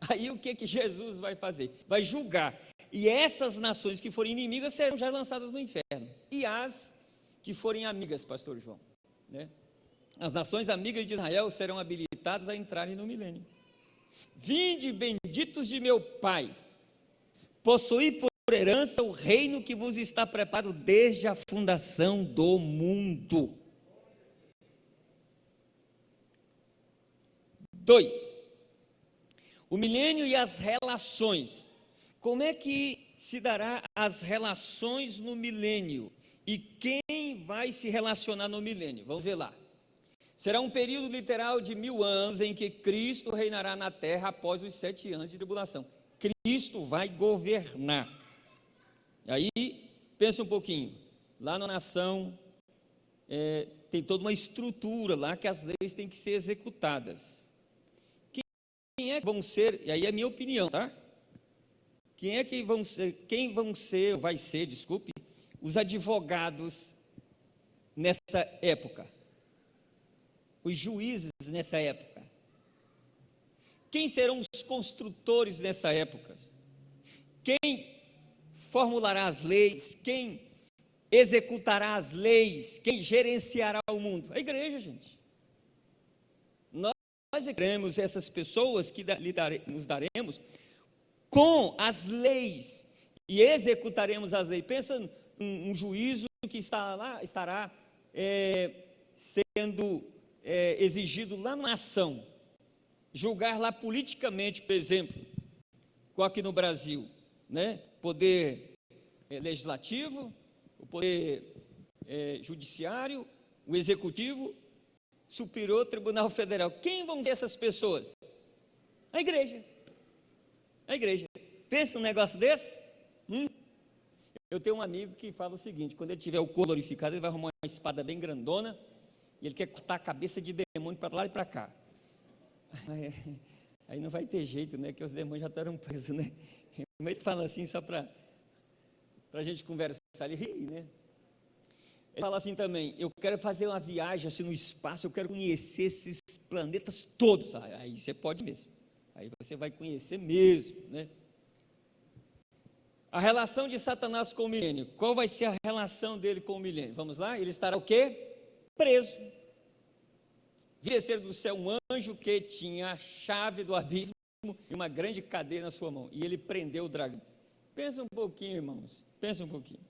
Aí o que Jesus vai fazer? Vai julgar, e essas nações que forem inimigas serão já lançadas no inferno, e as que forem amigas, pastor João, né? As nações amigas de Israel serão habilitadas a entrarem no milênio. Vinde, benditos de meu Pai, possuí por herança o reino que vos está preparado desde a fundação do mundo. 2. O milênio e as relações. Como é que se dará as relações no milênio? E quem vai se relacionar no milênio? Vamos ver lá. Será um período literal de 1000 anos em que Cristo reinará na terra após os 7 anos de tribulação. Cristo vai governar. E aí, pensa um pouquinho. Lá na nação, tem toda uma estrutura lá que as leis têm que ser executadas. Quem é que vão ser, e aí é minha opinião, tá? Quem vai ser, os advogados nessa época? Os juízes nessa época? Quem serão os construtores nessa época? Quem formulará as leis? Quem executará as leis? Quem gerenciará o mundo? A igreja, gente. Nós teremos essas pessoas que nos daremos com as leis e executaremos as leis. Pensa um juízo que estará sendo exigido lá na ação, julgar lá politicamente, por exemplo, como aqui no Brasil, né? Poder legislativo, o poder judiciário, o executivo, superior, Tribunal Federal. Quem vão ser essas pessoas? A igreja. A igreja. Pensa um negócio desse? Eu tenho um amigo que fala o seguinte: quando ele tiver o corpo glorificado, ele vai arrumar uma espada bem grandona e ele quer cortar a cabeça de demônio para lá e para cá. Aí não vai ter jeito, né? Que os demônios já estarão presos, né? Mas ele fala assim só para a gente conversar, ele ri, né? Ele fala assim também: eu quero fazer uma viagem assim no espaço, eu quero conhecer esses planetas todos. Aí você pode mesmo, aí você vai conhecer mesmo, né? A relação de Satanás com o milênio. Qual vai ser a relação dele com o milênio? Vamos lá? Ele estará o quê? Preso. Via descer do céu um anjo que tinha a chave do abismo e uma grande cadeia na sua mão, e ele prendeu o dragão. Pensa um pouquinho, irmãos, pensa um pouquinho.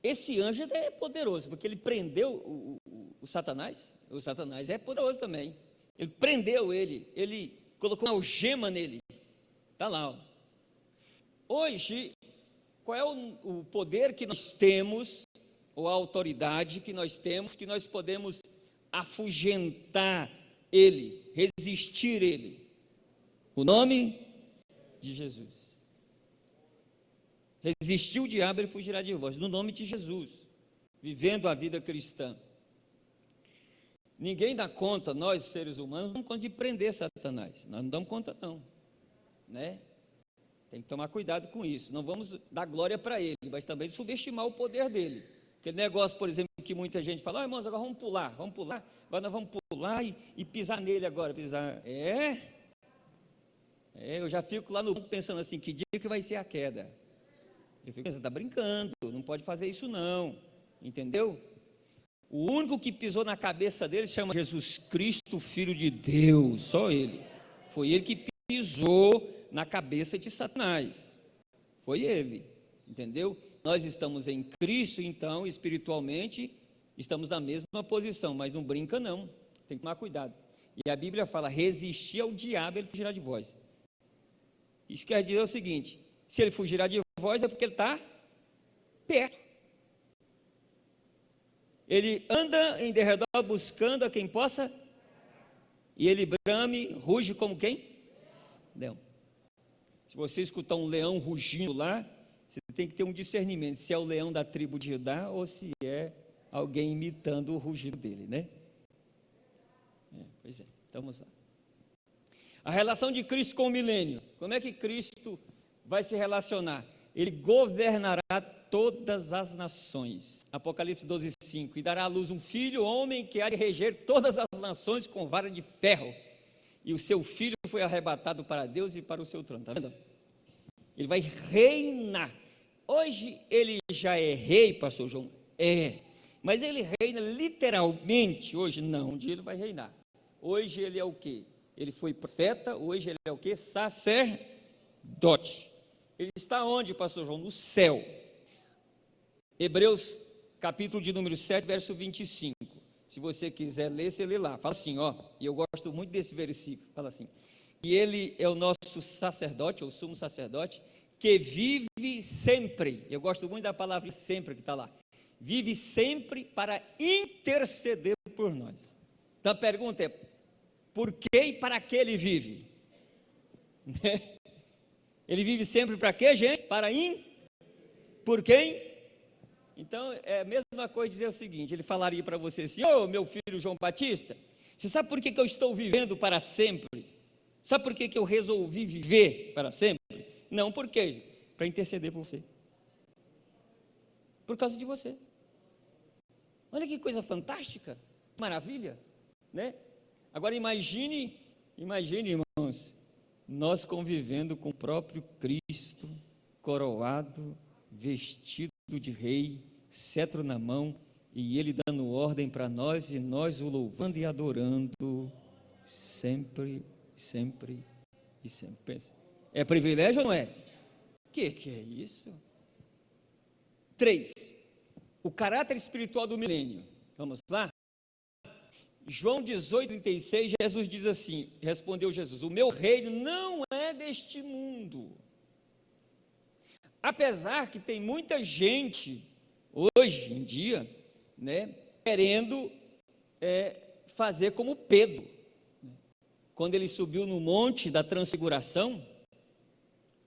Esse anjo é poderoso, porque ele prendeu o Satanás. O Satanás é poderoso também. Ele prendeu ele colocou uma algema nele. Está lá, ó. Hoje, qual é o poder que nós temos, ou a autoridade que nós temos, que nós podemos afugentar ele, resistir ele? O nome de Jesus. Resistir o diabo, ele fugirá de vós, no nome de Jesus, vivendo a vida cristã. Ninguém dá conta, nós seres humanos, não damos conta de prender Satanás, nós não damos conta não, né? Tem que tomar cuidado com isso, não vamos dar glória para ele, mas também subestimar o poder dele. Aquele negócio, por exemplo, que muita gente fala: irmãos, agora vamos pular, agora nós vamos pular e pisar nele agora, eu já fico lá no banco pensando assim, que dia que vai ser a queda? Eu fico pensando, está brincando, não pode fazer isso não, entendeu? O único que pisou na cabeça dele se chama Jesus Cristo, Filho de Deus, só ele. Foi ele que pisou na cabeça de Satanás, foi ele, entendeu? Nós estamos em Cristo, então, espiritualmente, estamos na mesma posição, mas não brinca não, tem que tomar cuidado. E a Bíblia fala: resistir ao diabo, ele fugirá de vós. Isso quer dizer o seguinte: se ele fugirá de vós, é porque ele está perto. Ele anda em derredor buscando a quem possa, e ele brame, ruge como quem? Leão. Se você escutar um leão rugindo lá, você tem que ter um discernimento, se é o leão da tribo de Judá ou se é alguém imitando o rugido dele, né? Pois é, então vamos lá. A relação de Cristo com o milênio. Como é que Cristo vai se relacionar? Ele governará todas as nações. Apocalipse 12:5. E dará à luz um filho, homem, que há de reger todas as nações com vara de ferro. E o seu filho foi arrebatado para Deus e para o seu trono. Está vendo? Ele vai reinar. Hoje ele já é rei, pastor João, Mas ele reina literalmente hoje? Não, um dia ele vai reinar. Hoje ele é o quê? Ele foi profeta, hoje ele é o quê? Sacerdote. Ele está onde, pastor João? No céu. Hebreus, capítulo de número 7, verso 25. Se você quiser ler, você lê lá. Fala assim, ó, e eu gosto muito desse versículo. Fala assim, e ele é o nosso sacerdote, ou sumo sacerdote, que vive sempre. Eu gosto muito da palavra sempre que está lá. Vive sempre para interceder por nós. Então a pergunta é, por que e para que ele vive? Ele vive sempre para quê, gente? Por quem? Então é a mesma coisa dizer o seguinte, ele falaria para você assim, ô meu filho João Batista, você sabe por que eu estou vivendo para sempre? Sabe por que eu resolvi viver para sempre? Não, por quê? Para interceder por você. Por causa de você. Olha que coisa fantástica, maravilha, né? Agora imagine, irmãos, nós convivendo com o próprio Cristo, coroado, vestido de rei, cetro na mão, e ele dando ordem para nós, e nós o louvando e adorando, sempre, sempre e sempre. É privilégio ou não é? Que é isso? 3. O caráter espiritual do milênio. Vamos lá? João 18:36, Jesus diz assim, respondeu Jesus, o meu reino não é deste mundo. Apesar que tem muita gente, hoje em dia, né, querendo fazer como Pedro, quando ele subiu no monte da transfiguração,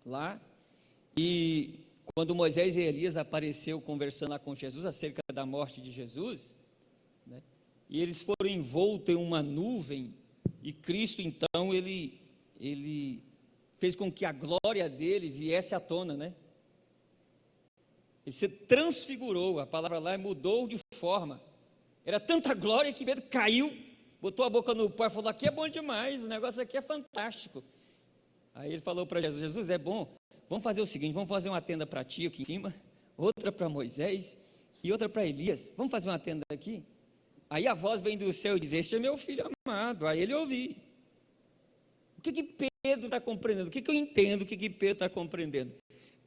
lá, e quando Moisés e Elias apareceu conversando lá com Jesus acerca da morte de Jesus, né, e eles foram envoltos em uma nuvem, e Cristo então, ele fez com que a glória dele viesse à tona, né? Ele se transfigurou, a palavra lá mudou de forma, era tanta glória que Pedro caiu, botou a boca no pó e falou, aqui é bom demais, o negócio aqui é fantástico. Aí ele falou para Jesus, Jesus, é bom, vamos fazer o seguinte, vamos fazer uma tenda para ti aqui em cima, outra para Moisés e outra para Elias, vamos fazer uma tenda aqui? Aí a voz vem do céu e diz, este é meu filho amado, aí ele ouviu. O que Pedro está compreendendo? O que eu entendo o que Pedro está compreendendo?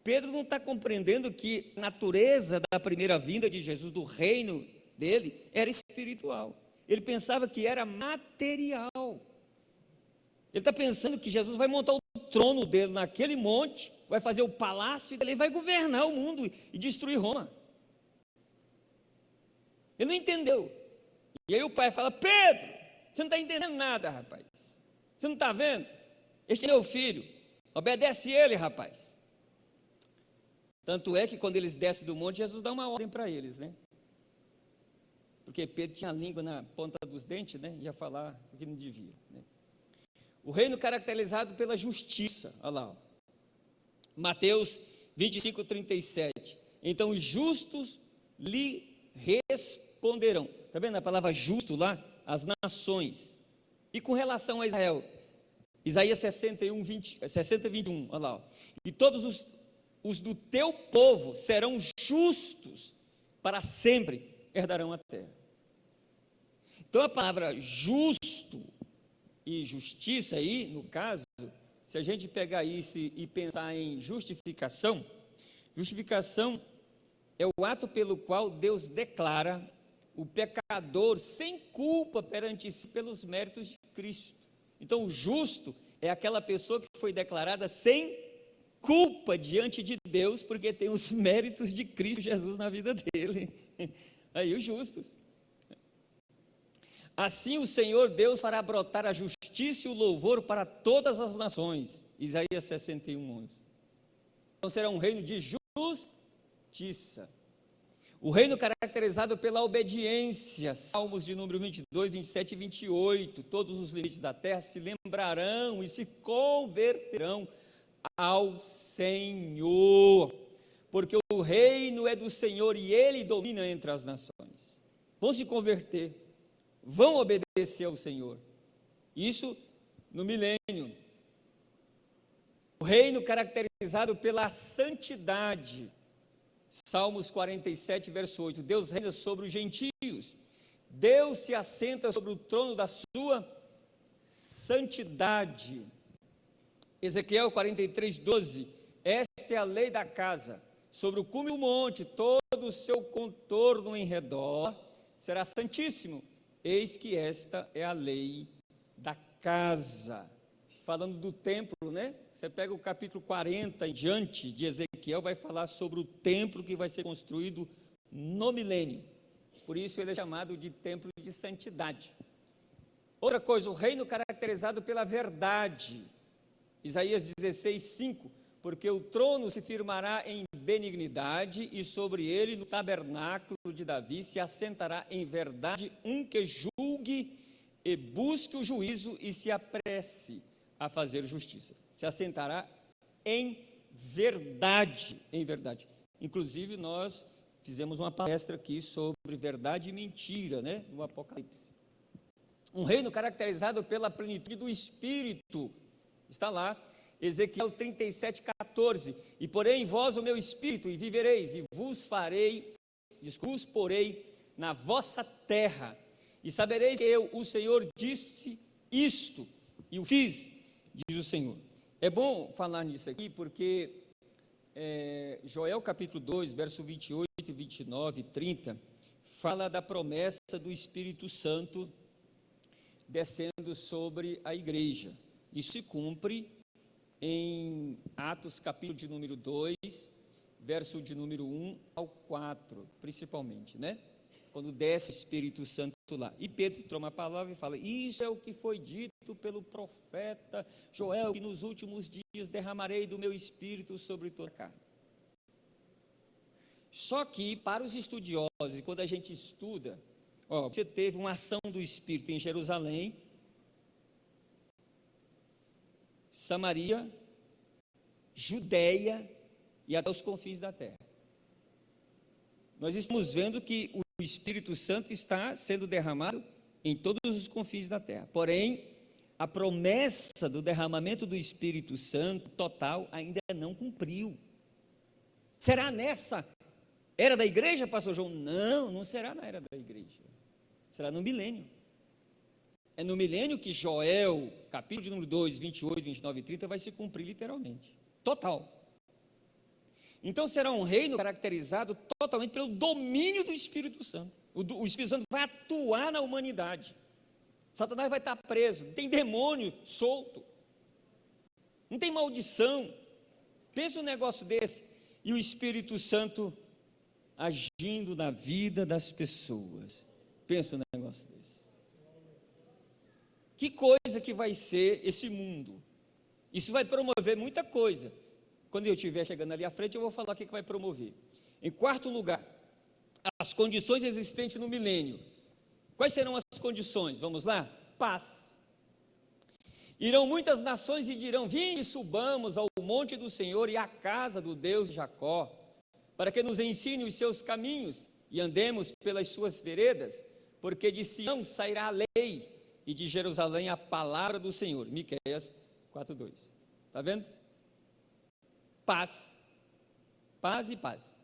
Pedro não está compreendendo que a natureza da primeira vinda de Jesus, do reino dele, era espiritual. Ele pensava que era material. Ele está pensando que Jesus vai montar o trono dele naquele monte, vai fazer o palácio e ele vai governar o mundo e destruir Roma. Ele não entendeu. E aí o pai fala, Pedro, você não está entendendo nada, rapaz. Você não está vendo? Este é meu filho, obedece ele, rapaz. Tanto é que quando eles descem do monte, Jesus dá uma ordem para eles, né? Porque Pedro tinha a língua na ponta dos dentes, né? Ia falar o que não devia, né? O reino caracterizado pela justiça, olha lá, ó. Mateus 25:37. Então os justos lhe responderão. Está vendo a palavra justo lá? As nações. E com relação a Israel, Isaías 60:21, olha lá, ó. E todos os do teu povo serão justos, para sempre herdarão a terra. Então a palavra justo e justiça aí, no caso, se a gente pegar isso e pensar em justificação, justificação é o ato pelo qual Deus declara o pecador sem culpa perante si pelos méritos de Cristo. Então o justo é aquela pessoa que foi declarada sem culpa diante de Deus, porque tem os méritos de Cristo Jesus na vida dele. Aí os justos. Assim o Senhor Deus fará brotar a justiça e o louvor para todas as nações. Isaías 61:11. Então será um reino de justiça. O reino caracterizado pela obediência. Salmos de número 22, 27 e 28. Todos os limites da terra se lembrarão e se converterão ao Senhor, porque o reino é do Senhor e Ele domina entre as nações. Vão se converter, vão obedecer ao Senhor. Isso no milênio. O reino caracterizado pela santidade. Salmos 47, verso 8, Deus reina sobre os gentios, Deus se assenta sobre o trono da sua santidade. Ezequiel 43, 12, esta é a lei da casa, sobre o cume do monte, todo o seu contorno em redor será santíssimo, eis que esta é a lei da casa. Falando do templo, né? Você pega o capítulo 40 em diante de Ezequiel, vai falar sobre o templo que vai ser construído no milênio. Por isso ele é chamado de templo de santidade. Outra coisa, o reino caracterizado pela verdade. Isaías 16, 5, porque o trono se firmará em benignidade e sobre ele, no tabernáculo de Davi, se assentará em verdade um que julgue e busque o juízo e se apresse a fazer justiça. Se assentará em verdade, em verdade. Inclusive nós fizemos uma palestra aqui sobre verdade e mentira, né, no Apocalipse. Um reino caracterizado pela plenitude do Espírito, está lá, Ezequiel 37, 14, e porei em vós o meu Espírito, e vivereis, e vos porei na vossa terra, e sabereis que eu, o Senhor, disse isto, e o fiz, diz o Senhor. É bom falar nisso aqui, porque Joel capítulo 2, verso 28, 29 e 30, fala da promessa do Espírito Santo descendo sobre a igreja. Isso se cumpre em Atos capítulo de número 2, verso de número 1 ao 4, principalmente, né? Quando desce o Espírito Santo lá. E Pedro toma a palavra e fala, isso é o que foi dito pelo profeta Joel, que nos últimos dias derramarei do meu Espírito sobre toda a carne. Só que, para os estudiosos, quando a gente estuda, você teve uma ação do Espírito em Jerusalém, Samaria, Judeia e até os confins da terra. Nós estamos vendo que o Espírito Santo está sendo derramado em todos os confins da terra. Porém, a promessa do derramamento do Espírito Santo total ainda não cumpriu. Será nessa era da igreja, pastor João? Não, não será na era da igreja. Será no milênio. É no milênio que Joel, capítulo de número 2, 28, 29 e 30, vai se cumprir literalmente. Total. Então será um reino caracterizado totalmente pelo domínio do Espírito Santo. O Espírito Santo vai atuar na humanidade. Satanás vai estar preso, não tem demônio solto, não tem maldição. Pensa um negócio desse, e o Espírito Santo agindo na vida das pessoas. Pensa um negócio desse. Que coisa que vai ser esse mundo? Isso vai promover muita coisa. Quando eu estiver chegando ali à frente, eu vou falar o que vai promover. Em quarto lugar, as condições existentes no milênio. Quais serão as condições? Vamos lá? Paz. Irão muitas nações e dirão, vinde, subamos ao monte do Senhor e à casa do Deus de Jacó, para que nos ensine os seus caminhos e andemos pelas suas veredas, porque de Sião sairá a lei e de Jerusalém a palavra do Senhor. Miqueias 4:2. Está vendo? Paz, paz e paz.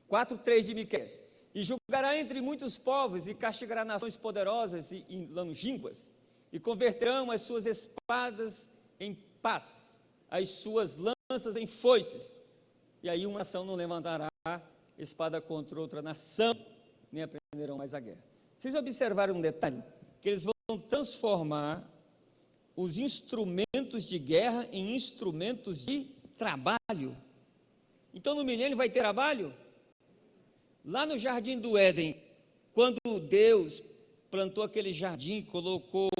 4:3 de Miqueias. E julgará entre muitos povos e castigará nações poderosas e longínquas, e converterão as suas espadas em paz, as suas lanças em foices. E aí uma nação não levantará espada contra outra nação, nem aprenderão mais a guerra. Vocês observaram um detalhe? Que eles vão transformar os instrumentos de guerra em instrumentos de trabalho. Então no milênio vai ter trabalho? Lá no jardim do Éden, quando Deus plantou aquele jardim, colocou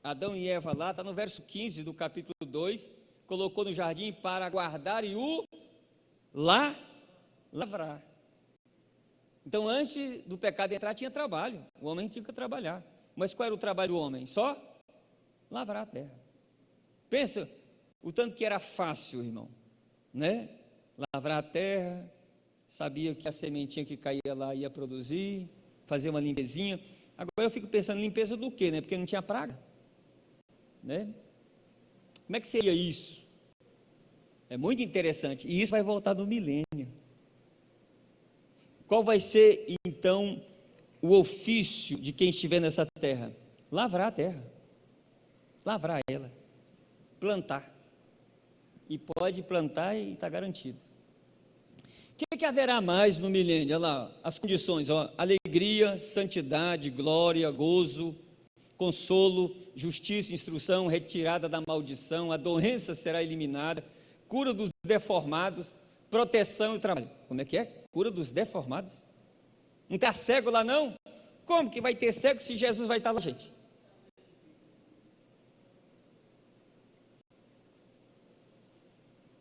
Adão e Eva lá, está no verso 15 do capítulo 2, colocou no jardim para guardar e o lavrar. Então antes do pecado entrar tinha trabalho, o homem tinha que trabalhar. Mas qual era o trabalho do homem? Só lavrar a terra. Pensa o tanto que era fácil, irmão, né? Lavrar a terra, sabia que a sementinha que caía lá ia produzir, fazer uma limpezinha. Agora eu fico pensando, limpeza do quê, né? Porque não tinha praga, né? Como é que seria isso? É muito interessante. E isso vai voltar no milênio. Qual vai ser, então, o ofício de quem estiver nessa terra? Lavrar a terra. Lavrar ela. Plantar. E pode plantar e está garantido. O que haverá mais no milênio? Olha lá, as condições, ó, alegria, santidade, glória, gozo, consolo, justiça, instrução, retirada da maldição, a doença será eliminada, cura dos deformados, proteção e trabalho. Como é que é? Cura dos deformados? Não está cego lá não? Como que vai ter cego se Jesus vai estar lá, gente?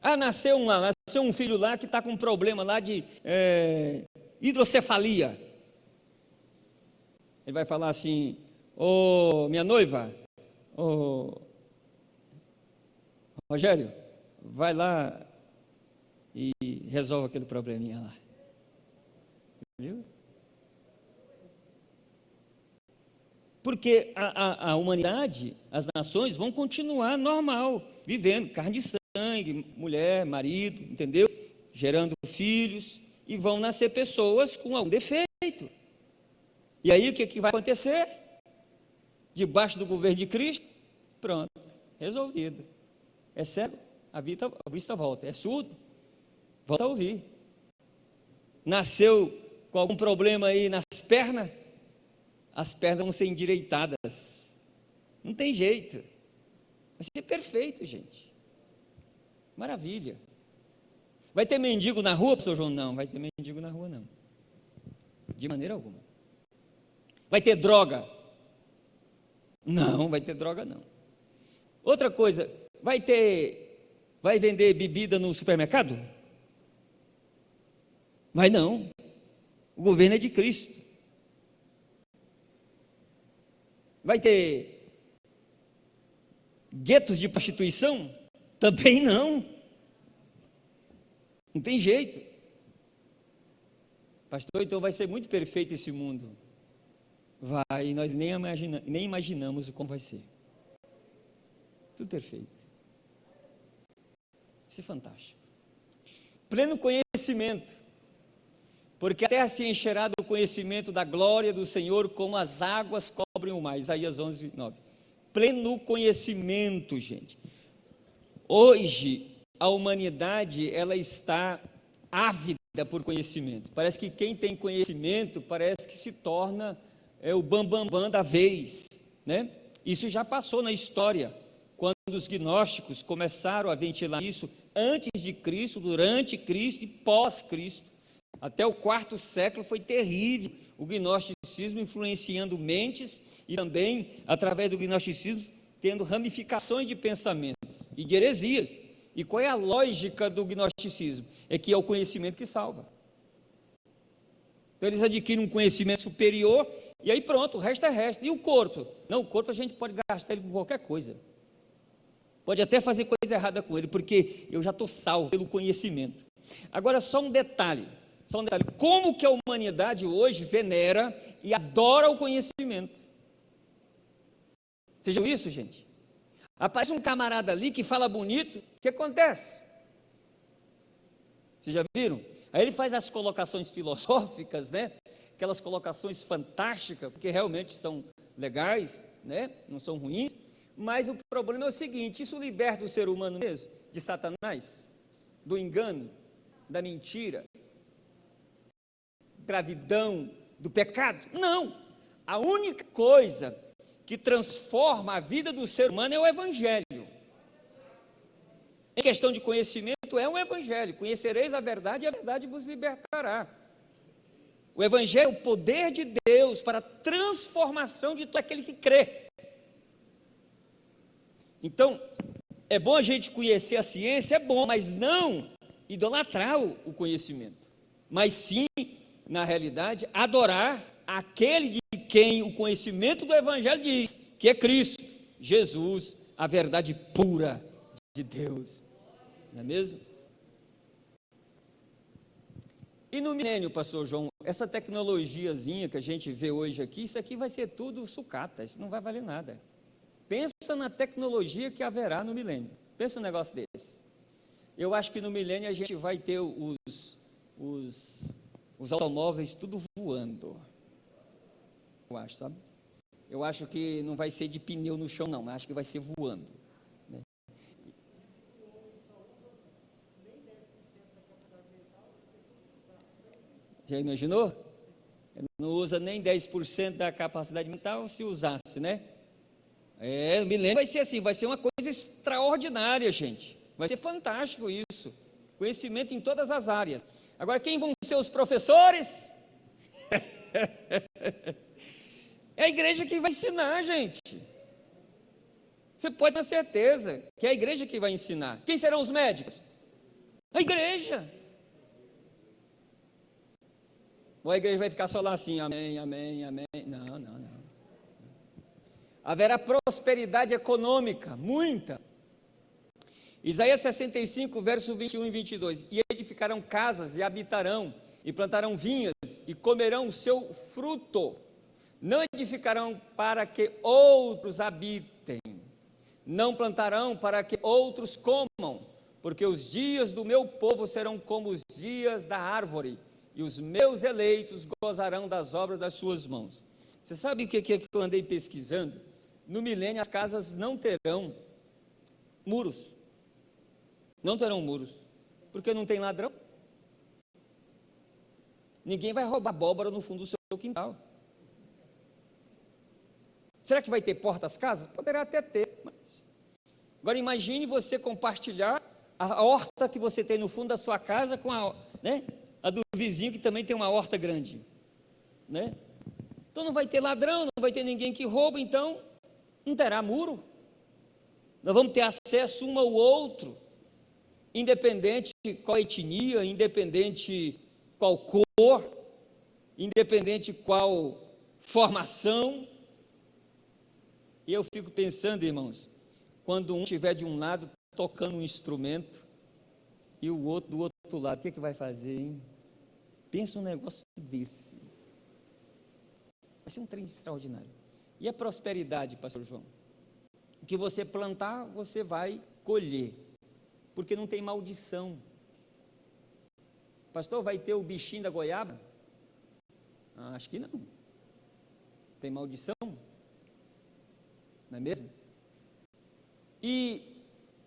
Ah, nasceu um filho lá que está com um problema lá de hidrocefalia. Ele vai falar assim: ô minha noiva, ô Rogério, vai lá e resolve aquele probleminha lá. Viu? Porque a humanidade, as nações vão continuar normal, vivendo, carne e sangue, mulher, marido, entendeu? Gerando filhos, e vão nascer pessoas com algum defeito. E aí o que vai acontecer? Debaixo do governo de Cristo, pronto, resolvido. É cego, a vista volta. É surdo, volta a ouvir. Nasceu com algum problema aí nas pernas, as pernas vão ser endireitadas. Não tem jeito. Vai ser perfeito, gente. Maravilha. Vai ter mendigo na rua, pastor João? Não, vai ter mendigo na rua não. De maneira alguma. Vai ter droga? Não, vai ter droga não. Outra coisa, vai vender bebida no supermercado? Vai não. O governo é de Cristo. Vai ter guetos de prostituição? Também não. Não tem jeito. Pastor, então vai ser muito perfeito esse mundo. Vai, e nós nem imaginamos como vai ser. Tudo perfeito. Vai ser fantástico. Pleno conhecimento. Porque a terra se encherá do conhecimento da glória do Senhor, como as águas cobrem o mar. Isaías 11, 9. Pleno conhecimento, gente. Hoje, a humanidade, ela está ávida por conhecimento. Parece que quem tem conhecimento, parece que se torna o bambambam da vez, né? Isso já passou na história, quando os gnósticos começaram a ventilar isso antes de Cristo, durante Cristo e pós-Cristo. Até o quarto século foi terrível o gnosticismo influenciando mentes e também, através do gnosticismo, tendo ramificações de pensamentos e de heresias. E qual é a lógica do gnosticismo? É que é o conhecimento que salva. Então eles adquirem um conhecimento superior e aí pronto, o resto é resto. E o corpo? Não, o corpo a gente pode gastar ele com qualquer coisa. Pode até fazer coisa errada com ele, porque eu já estou salvo pelo conhecimento. Agora só um detalhe. Como que a humanidade hoje venera e adora o conhecimento? Vocês já viram isso, gente? Aparece um camarada ali que fala bonito, o que acontece? Vocês já viram? Aí ele faz as colocações filosóficas, né? Aquelas colocações fantásticas, porque realmente são legais, né? Não são ruins, mas o problema é o seguinte: isso liberta o ser humano mesmo de Satanás, do engano, da mentira, gravidão, do pecado? Não. A única coisa que transforma a vida do ser humano é o Evangelho. Em questão de conhecimento, é um Evangelho. Conhecereis a verdade e a verdade vos libertará. O Evangelho é o poder de Deus para a transformação de todo aquele que crê. Então, é bom a gente conhecer a ciência, é bom, mas não idolatrar o conhecimento. Mas sim, na realidade, adorar aquele de quem o conhecimento do Evangelho diz, que é Cristo, Jesus, a verdade pura de Deus. Não é mesmo? E no milênio, pastor João, essa tecnologiazinha que a gente vê hoje aqui, isso aqui vai ser tudo sucata, isso não vai valer nada. Pensa na tecnologia que haverá no milênio. Pensa um negócio desse. Eu acho que no milênio a gente vai ter os automóveis tudo voando. Eu acho, sabe? Eu acho que não vai ser de pneu no chão, não. Acho que vai ser voando. Né? Já imaginou? Não usa nem 10% da capacidade mental se usasse, né? O milênio vai ser assim, vai ser uma coisa extraordinária, gente. Vai ser fantástico isso. Conhecimento em todas as áreas. Agora, quem vão ser os professores? É a igreja que vai ensinar, gente. Você pode ter certeza que é a igreja que vai ensinar. Quem serão os médicos? A igreja. Ou a igreja vai ficar só lá assim, amém, amém, amém. Não. Haverá prosperidade econômica, muita. Isaías 65, verso 21 e 22. E edificarão casas e habitarão, e plantarão vinhas e comerão o seu fruto. Não edificarão para que outros habitem, não plantarão para que outros comam, porque os dias do meu povo serão como os dias da árvore, e os meus eleitos gozarão das obras das suas mãos. Você sabe o que eu andei pesquisando? No milênio as casas não terão muros. Não terão muros, porque não tem ladrão. Ninguém vai roubar abóbora no fundo do seu quintal. Será que vai ter porta às casas? Poderá até ter, mas... Agora imagine você compartilhar a horta que você tem no fundo da sua casa com a do vizinho que também tem uma horta grande, né? Então não vai ter ladrão, não vai ter ninguém que rouba, então não terá muro. Nós vamos ter acesso um ao outro, independente qual etnia, independente qual cor, independente qual formação. E eu fico pensando, irmãos, quando um estiver de um lado tocando um instrumento e o outro do outro lado, o que vai fazer, hein? Pensa um negócio desse. Vai ser um trem extraordinário. E a prosperidade, pastor João? O que você plantar, você vai colher, porque não tem maldição. Pastor, vai ter o bichinho da goiaba? Acho que não. Tem maldição? Não é mesmo? E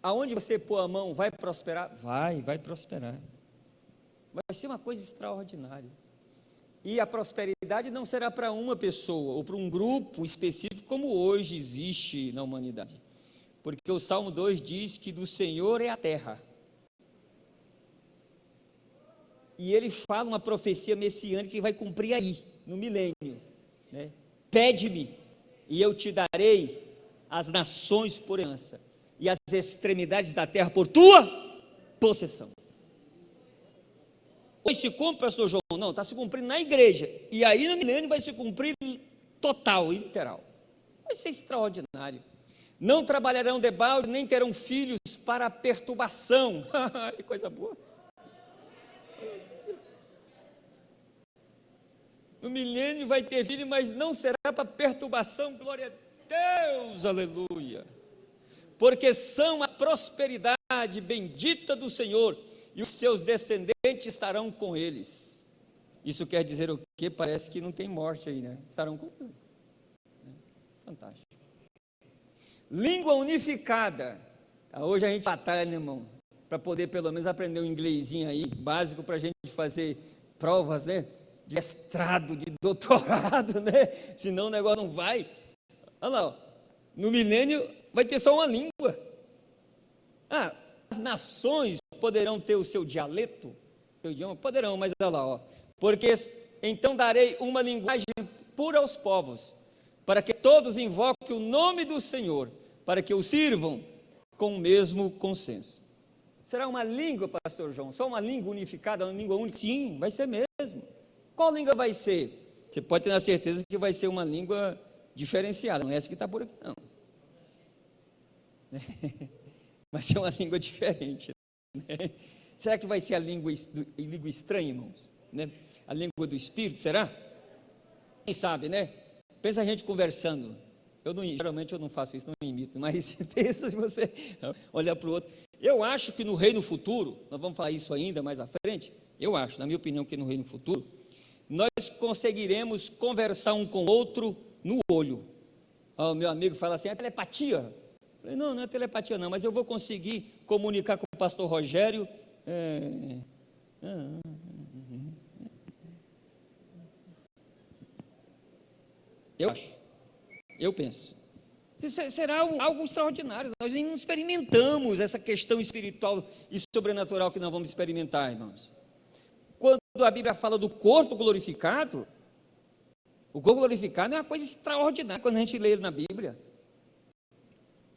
aonde você pôr a mão, vai prosperar? Vai prosperar. Vai ser uma coisa extraordinária. E a prosperidade não será para uma pessoa ou para um grupo específico, como hoje existe na humanidade. Porque o Salmo 2 diz que do Senhor é a terra. E ele fala uma profecia messiânica que vai cumprir aí, no milênio, né? Pede-me e eu te darei as nações por herança e as extremidades da terra por tua possessão. Hoje se cumpre, pastor João? Não, está se cumprindo na igreja. E aí no milênio vai se cumprir total e literal. Vai ser extraordinário. Não trabalharão debalde, nem terão filhos para perturbação. Que coisa boa. No milênio vai ter filho, mas não será para perturbação. Glória a Deus, aleluia. Porque são a prosperidade bendita do Senhor, e os seus descendentes estarão com eles. Isso quer dizer o quê? Parece que não tem morte aí, né? Estarão com eles. Fantástico. Língua unificada. Hoje a gente batalha, né, irmão? Para poder pelo menos aprender um inglesinho aí, básico, para a gente fazer provas, né? De mestrado, de doutorado, né? Senão o negócio não vai. Olha lá, ó. No milênio vai ter só uma língua. As nações poderão ter o seu dialeto, seu idioma? Poderão, mas olha lá, ó. Porque então darei uma linguagem pura aos povos, para que todos invoquem o nome do Senhor, para que o sirvam com o mesmo consenso. Será uma língua, pastor João? Só uma língua unificada, uma língua única? Sim, vai ser mesmo. Qual língua vai ser? Você pode ter a certeza que vai ser uma língua diferenciada, não é essa que está por aqui, não. Vai ser uma língua diferente, né? Será que vai ser a língua estranha, irmãos? Né? A língua do Espírito, será? Quem sabe, né? Pensa a gente conversando. Geralmente eu não faço isso, não imito, mas pensa se você olhar para o outro. Eu acho que no reino futuro, nós vamos falar isso ainda mais à frente, eu acho, na minha opinião, que no reino futuro, nós conseguiremos conversar um com o outro no olho. O meu amigo fala assim, é telepatia? Eu falei, não, não é telepatia não, mas eu vou conseguir comunicar com o pastor Rogério. Eu acho, eu penso. Será algo extraordinário. Nós não experimentamos essa questão espiritual e sobrenatural que nós vamos experimentar, irmãos. Quando a Bíblia fala do corpo glorificado, o corpo glorificado é uma coisa extraordinária quando a gente lê ele na Bíblia.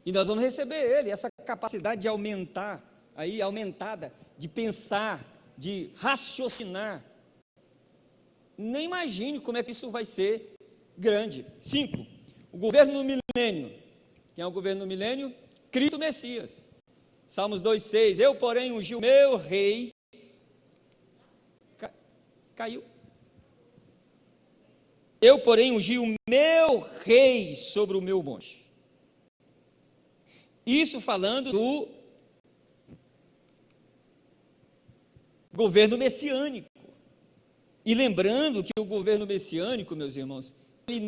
E nós vamos receber ele, essa capacidade de aumentar, aí aumentada, de pensar, de raciocinar. Nem imagine como é que isso vai ser grande. 5. O governo no milênio. Quem é o governo no milênio? Cristo Messias. Salmos 2,6. Eu, porém, ungi o meu rei. Caiu. Eu, porém, ungi o meu rei sobre o meu monte. Isso falando do governo messiânico. E lembrando que o governo messiânico, meus irmãos, ele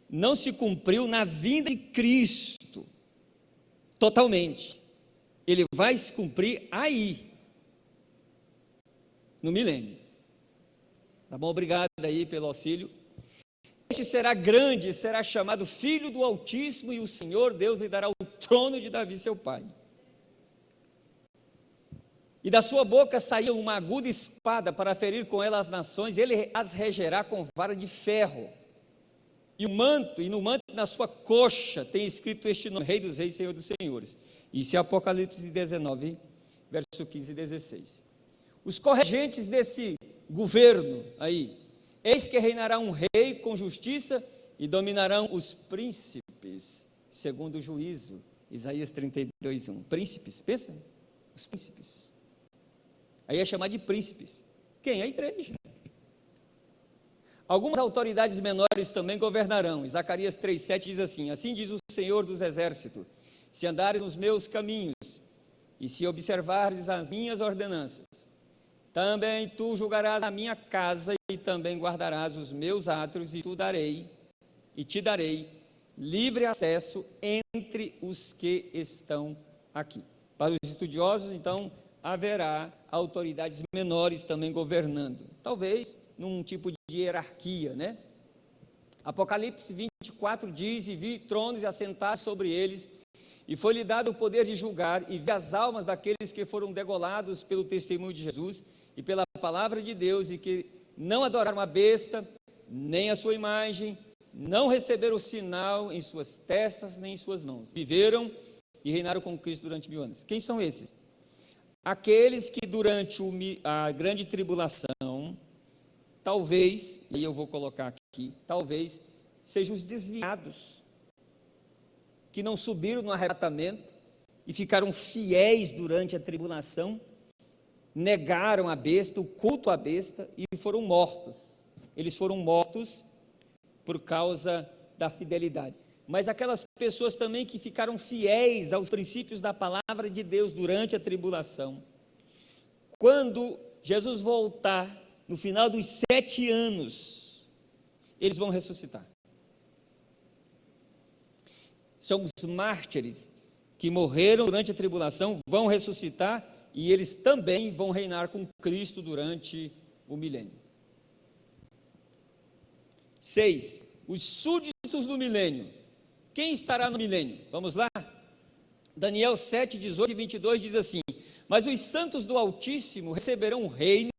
não se cumpriu na vinda de Cristo totalmente. Ele vai se cumprir aí, no milênio. Tá bom? Obrigado aí pelo auxílio. Este será grande, será chamado Filho do Altíssimo, e o Senhor Deus lhe dará o trono de Davi, seu pai. E da sua boca saía uma aguda espada para ferir com ela as nações, ele as regerá com vara de ferro. E no manto na sua coxa tem escrito este nome, Rei dos Reis, Senhor dos Senhores. Isso é Apocalipse 19, verso 15 e 16. Os corregentes desse governo aí, eis que reinará um rei com justiça e dominarão os príncipes, segundo o juízo. Isaías 32, 1. Príncipes, pensa, os príncipes. Aí é chamar de príncipes. Quem? A igreja. Algumas autoridades menores também governarão. Zacarias 3,7 diz assim: assim diz o Senhor dos Exércitos, se andares nos meus caminhos, e se observares as minhas ordenanças, também tu julgarás a minha casa, e também guardarás os meus átrios, e te darei livre acesso entre os que estão aqui. Para os estudiosos, então, haverá autoridades menores também governando, talvez num tipo de hierarquia, né? Apocalipse 24 diz: e vi tronos e assentados sobre eles, e foi-lhe dado o poder de julgar, e vi as almas daqueles que foram degolados pelo testemunho de Jesus e pela palavra de Deus, e que não adoraram a besta, nem a sua imagem, não receberam o sinal em suas testas, nem em suas mãos. Viveram e reinaram com Cristo durante 1000 anos. Quem são esses? Aqueles que durante a grande tribulação, talvez, e eu vou colocar aqui, talvez sejam os desviados, que não subiram no arrebatamento e ficaram fiéis durante a tribulação, negaram a besta, o culto à besta, e foram mortos. Eles foram mortos por causa da fidelidade. Mas aquelas pessoas também que ficaram fiéis aos princípios da palavra de Deus durante a tribulação, quando Jesus voltar, no final dos 7 anos, eles vão ressuscitar. São os mártires que morreram durante a tribulação, vão ressuscitar, e eles também vão reinar com Cristo durante o milênio. 6. Os súditos do milênio. Quem estará no milênio? Vamos lá? Daniel 7, 18 e 22 diz assim: mas os santos do Altíssimo receberão o reino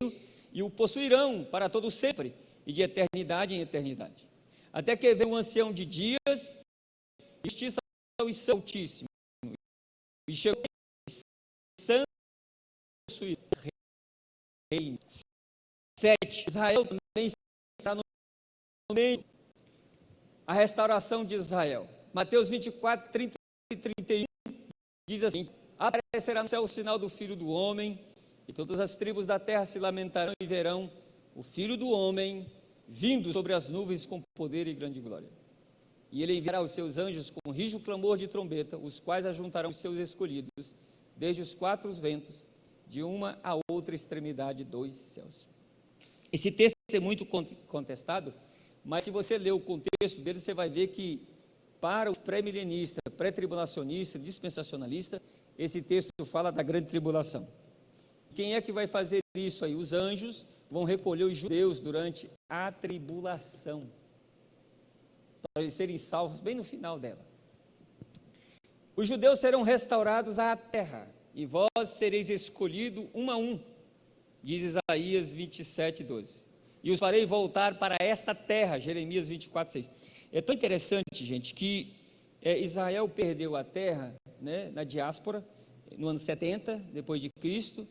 e o possuirão para todo sempre, e de eternidade em eternidade. Até que venha um ancião de dias, justiça ao Altíssimo, e chegou santo possuirão o reino. 7. Israel também está no meio. A restauração de Israel. Mateus 24, 30 e 31 diz assim: aparecerá no céu o sinal do Filho do Homem, e todas as tribos da terra se lamentarão e verão o Filho do Homem vindo sobre as nuvens com poder e grande glória. E ele enviará os seus anjos com rijo clamor de trombeta, os quais ajuntarão os seus escolhidos desde os quatro ventos, de uma a outra extremidade dos céus. Esse texto é muito contestado, mas se você ler o contexto dele, você vai ver que para os pré-milenistas, pré-tribulacionistas, dispensacionalistas, esse texto fala da grande tribulação. Quem é que vai fazer isso aí? Os anjos vão recolher os judeus durante a tribulação, para eles serem salvos bem no final dela. Os judeus serão restaurados à terra, e vós sereis escolhidos um a um, diz Isaías 27, 12. E os farei voltar para esta terra, Jeremias 24, 6. É tão interessante, gente, que Israel perdeu a terra, né, na diáspora, no ano 70, depois de Cristo,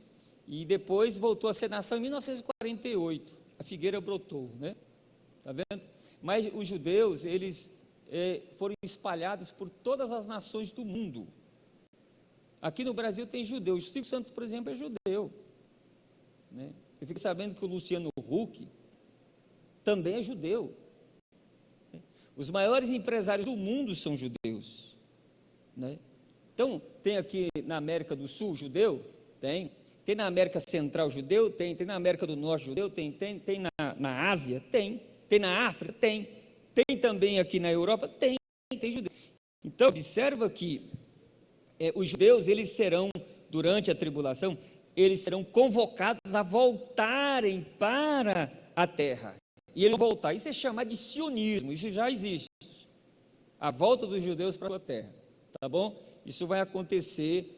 e depois voltou a ser nação em 1948. A figueira brotou, né? Tá vendo? Mas os judeus, eles foram espalhados por todas as nações do mundo. Aqui no Brasil tem judeu. O Silvio Santos, por exemplo, é judeu, né? Eu fiquei sabendo que o Luciano Huck também é judeu. Os maiores empresários do mundo são judeus, né? Então, tem aqui na América do Sul judeu? Tem na América Central judeu? Tem na América do Norte judeu? Tem na Ásia? Tem na África? Tem também aqui na Europa? Tem judeu. Então, observa que os judeus, eles serão, durante a tribulação, eles serão convocados a voltarem para a terra. E eles vão voltar. Isso é chamado de sionismo, isso já existe. A volta dos judeus para a sua terra, tá bom? Isso vai acontecer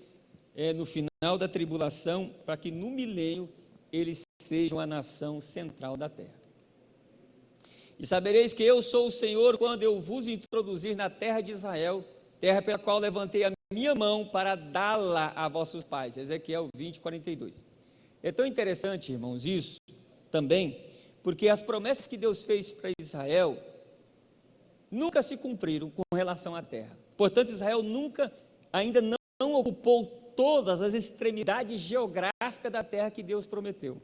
no final da tribulação, para que no milênio eles sejam a nação central da terra. E sabereis que eu sou o Senhor quando eu vos introduzir na terra de Israel, terra pela qual levantei a minha mão para dá-la a vossos pais. Ezequiel 20, 42. É tão interessante, irmãos, isso também, porque as promessas que Deus fez para Israel nunca se cumpriram com relação à terra. Portanto, Israel ainda não ocupou todas as extremidades geográficas da terra que Deus prometeu.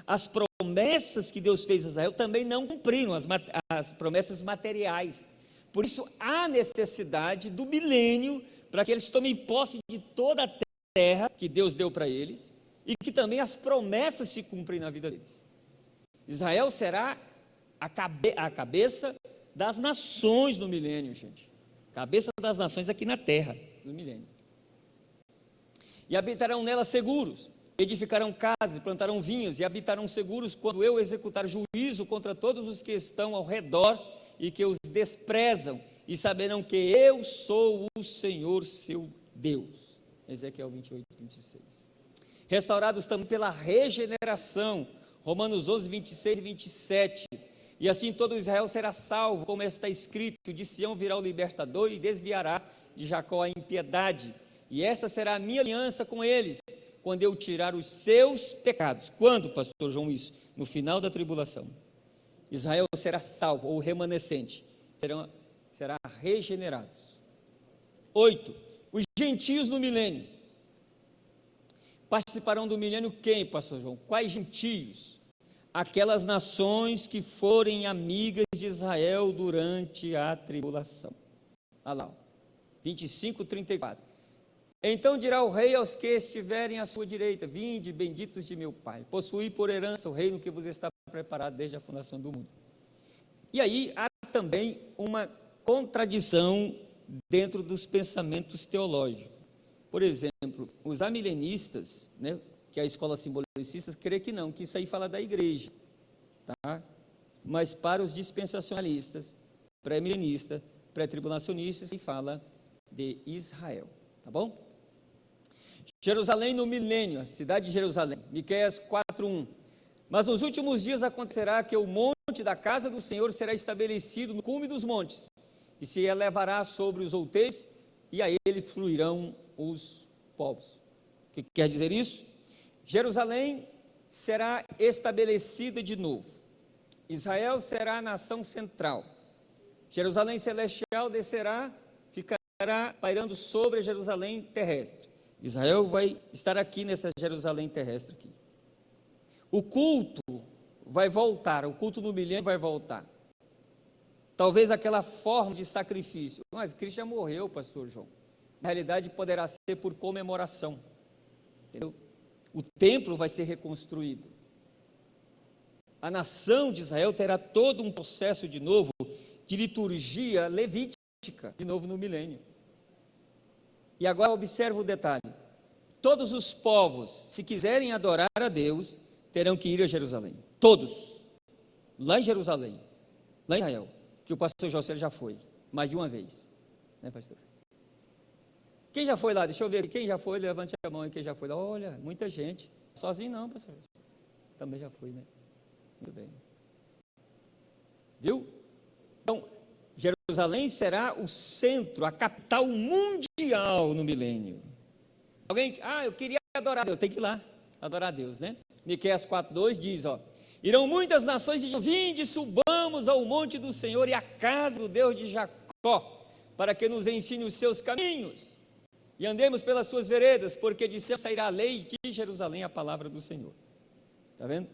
As promessas que Deus fez a Israel também não cumpriram as promessas materiais. Por isso, há necessidade do milênio para que eles tomem posse de toda a terra que Deus deu para eles e que também as promessas se cumprem na vida deles. Israel será a cabeça das nações no milênio, gente. Cabeça das nações aqui na terra, no milênio. E habitarão nela seguros, edificarão casas, plantarão vinhas e habitarão seguros quando eu executar juízo contra todos os que estão ao redor e que os desprezam, e saberão que eu sou o Senhor seu Deus. Ezequiel 28, 26. Restaurados também pela regeneração, Romanos 11, 26 e 27. E assim todo Israel será salvo, como está escrito: de Sião virá o libertador e desviará de Jacó a impiedade. E essa será a minha aliança com eles, quando eu tirar os seus pecados. Quando, pastor João, isso? No final da tribulação. Israel será salvo, ou remanescente, será regenerados. 8. Os gentios no milênio. Participarão do milênio quem, pastor João? Quais gentios? Aquelas nações que forem amigas de Israel durante a tribulação. Olha lá, 25, 34. Então dirá o rei aos que estiverem à sua direita: vinde, benditos de meu Pai, possuí por herança o reino que vos está preparado desde a fundação do mundo. E aí há também uma contradição dentro dos pensamentos teológicos. Por exemplo, os amilenistas, né, que é a escola simbolicista, crê que não, que isso aí fala da igreja, tá? Mas para os dispensacionalistas, pré-milenistas, pré-tribulacionistas, se fala de Israel, tá bom? Jerusalém no milênio, a cidade de Jerusalém, Miqueias 4:1. Mas nos últimos dias acontecerá que o monte da casa do Senhor será estabelecido no cume dos montes, e se elevará sobre os outeiros, e a ele fluirão os povos. O que quer dizer isso? Jerusalém será estabelecida de novo. Israel será a nação central. Jerusalém celestial descerá, ficará pairando sobre a Jerusalém terrestre. Israel vai estar aqui nessa Jerusalém terrestre aqui. O culto vai voltar, o culto no milênio vai voltar. Talvez aquela forma de sacrifício. Mas Cristo já morreu, pastor João. Na realidade, poderá ser por comemoração. Entendeu? O templo vai ser reconstruído. A nação de Israel terá todo um processo de novo de liturgia levítica, de novo no milênio. E agora observa o detalhe. Todos os povos, se quiserem adorar a Deus, terão que ir a Jerusalém. Todos. Lá em Jerusalém. Lá em Israel. Que o pastor José já foi. Mais de uma vez. Né, pastor? Quem já foi lá? Deixa eu ver. Quem já foi? Levante a mão aí. Quem já foi lá? Olha, muita gente. Sozinho não, pastor José. Também já fui, né? Muito bem. Viu? Então, Jerusalém será o centro, a capital mundial no milênio. Alguém, eu queria adorar a Deus, tem que ir lá, adorar a Deus, né? Miqueias 4:2 diz, irão muitas nações e vinde, subamos ao monte do Senhor e à casa do Deus de Jacó, para que nos ensine os seus caminhos e andemos pelas suas veredas, porque de céu sairá a lei de Jerusalém, a palavra do Senhor. Está vendo?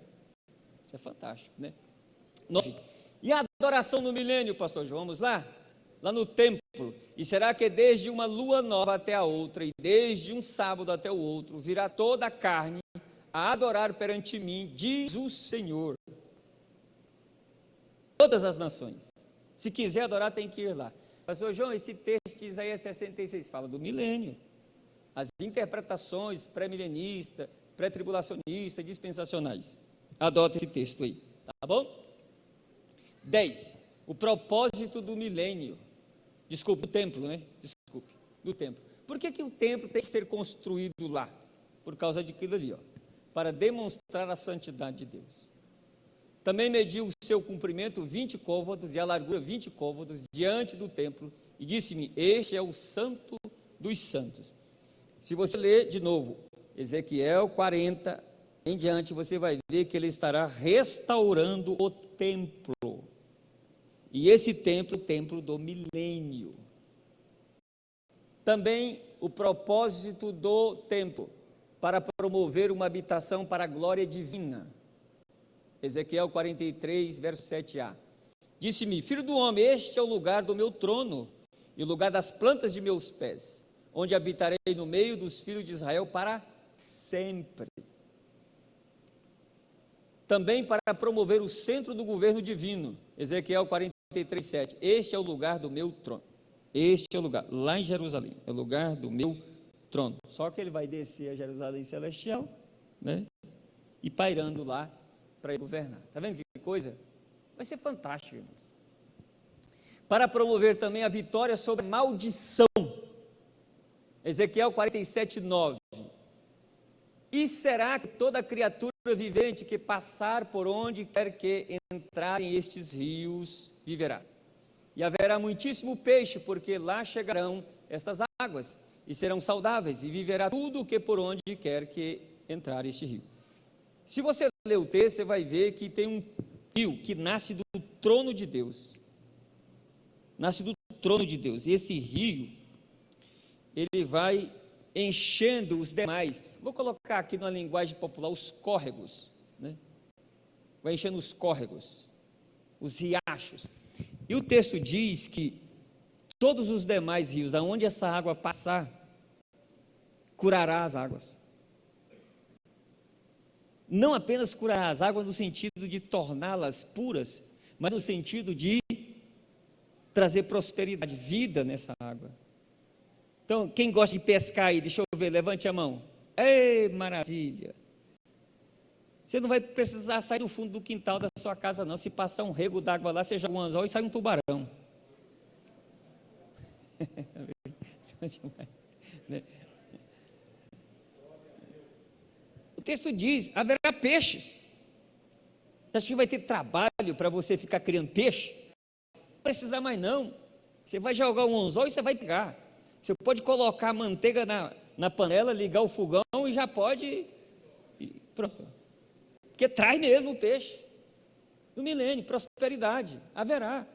Isso é fantástico, né? 9. E a adoração no milênio, pastor João, vamos lá? Lá no templo, e será que desde uma lua nova até a outra, e desde um sábado até o outro, virá toda a carne a adorar perante mim, diz o Senhor. Todas as nações, se quiser adorar tem que ir lá. Pastor João, esse texto de Isaías 66 fala do milênio, as interpretações pré-milenista, pré-tribulacionista, dispensacionais. Adota esse texto aí, tá bom? 10. O propósito do milênio. Desculpe, o templo, né? Desculpe, do templo. Por que o templo tem que ser construído lá? Por causa daquilo ali, para demonstrar a santidade de Deus. Também mediu o seu comprimento 20 côvados e a largura 20 côvados diante do templo e disse-me, este é o santo dos santos. Se você ler de novo, Ezequiel 40 em diante, você vai ver que ele estará restaurando o templo. E esse templo, o templo do milênio. Também o propósito do templo, para promover uma habitação para a glória divina. Ezequiel 43, verso 7a. Disse-me, filho do homem, este é o lugar do meu trono, e o lugar das plantas de meus pés, onde habitarei no meio dos filhos de Israel para sempre. Também para promover o centro do governo divino. Ezequiel 43, 7. Este é o lugar do meu trono. Este é o lugar, lá em Jerusalém, é o lugar do meu trono. Só que ele vai descer a Jerusalém celestial, né? E pairando lá para governar. Está vendo que coisa? Vai ser fantástico, irmãos. Para promover também a vitória sobre a maldição. Ezequiel 47, 9. E será que toda criatura vivente que passar por onde quer que entrarem estes rios viverá. E haverá muitíssimo peixe, porque lá chegarão estas águas, e serão saudáveis, e viverá tudo o que por onde quer que entrar este rio. Se você ler o texto, você vai ver que tem um rio que nasce do trono de Deus. Nasce do trono de Deus. E esse rio, ele vai enchendo os demais. Vou colocar aqui numa linguagem popular os córregos, né? Vai enchendo os córregos, os riachos. E o texto diz que todos os demais rios, aonde essa água passar, curará as águas. Não apenas curará as águas no sentido de torná-las puras, mas no sentido de trazer prosperidade, vida nessa água. Então, quem gosta de pescar aí, deixa eu ver, levante a mão. Ei, maravilha! Você não vai precisar sair do fundo do quintal da sua casa, não. Se passar um rego d'água lá, você joga um anzol e sai um tubarão. O texto diz, haverá peixes. Você acha que vai ter trabalho para você ficar criando peixe? Não precisa mais não. Você vai jogar um anzol e você vai pegar. Você pode colocar a manteiga na panela, ligar o fogão e já pode... Pronto. Porque traz mesmo o peixe. No milênio, prosperidade, haverá.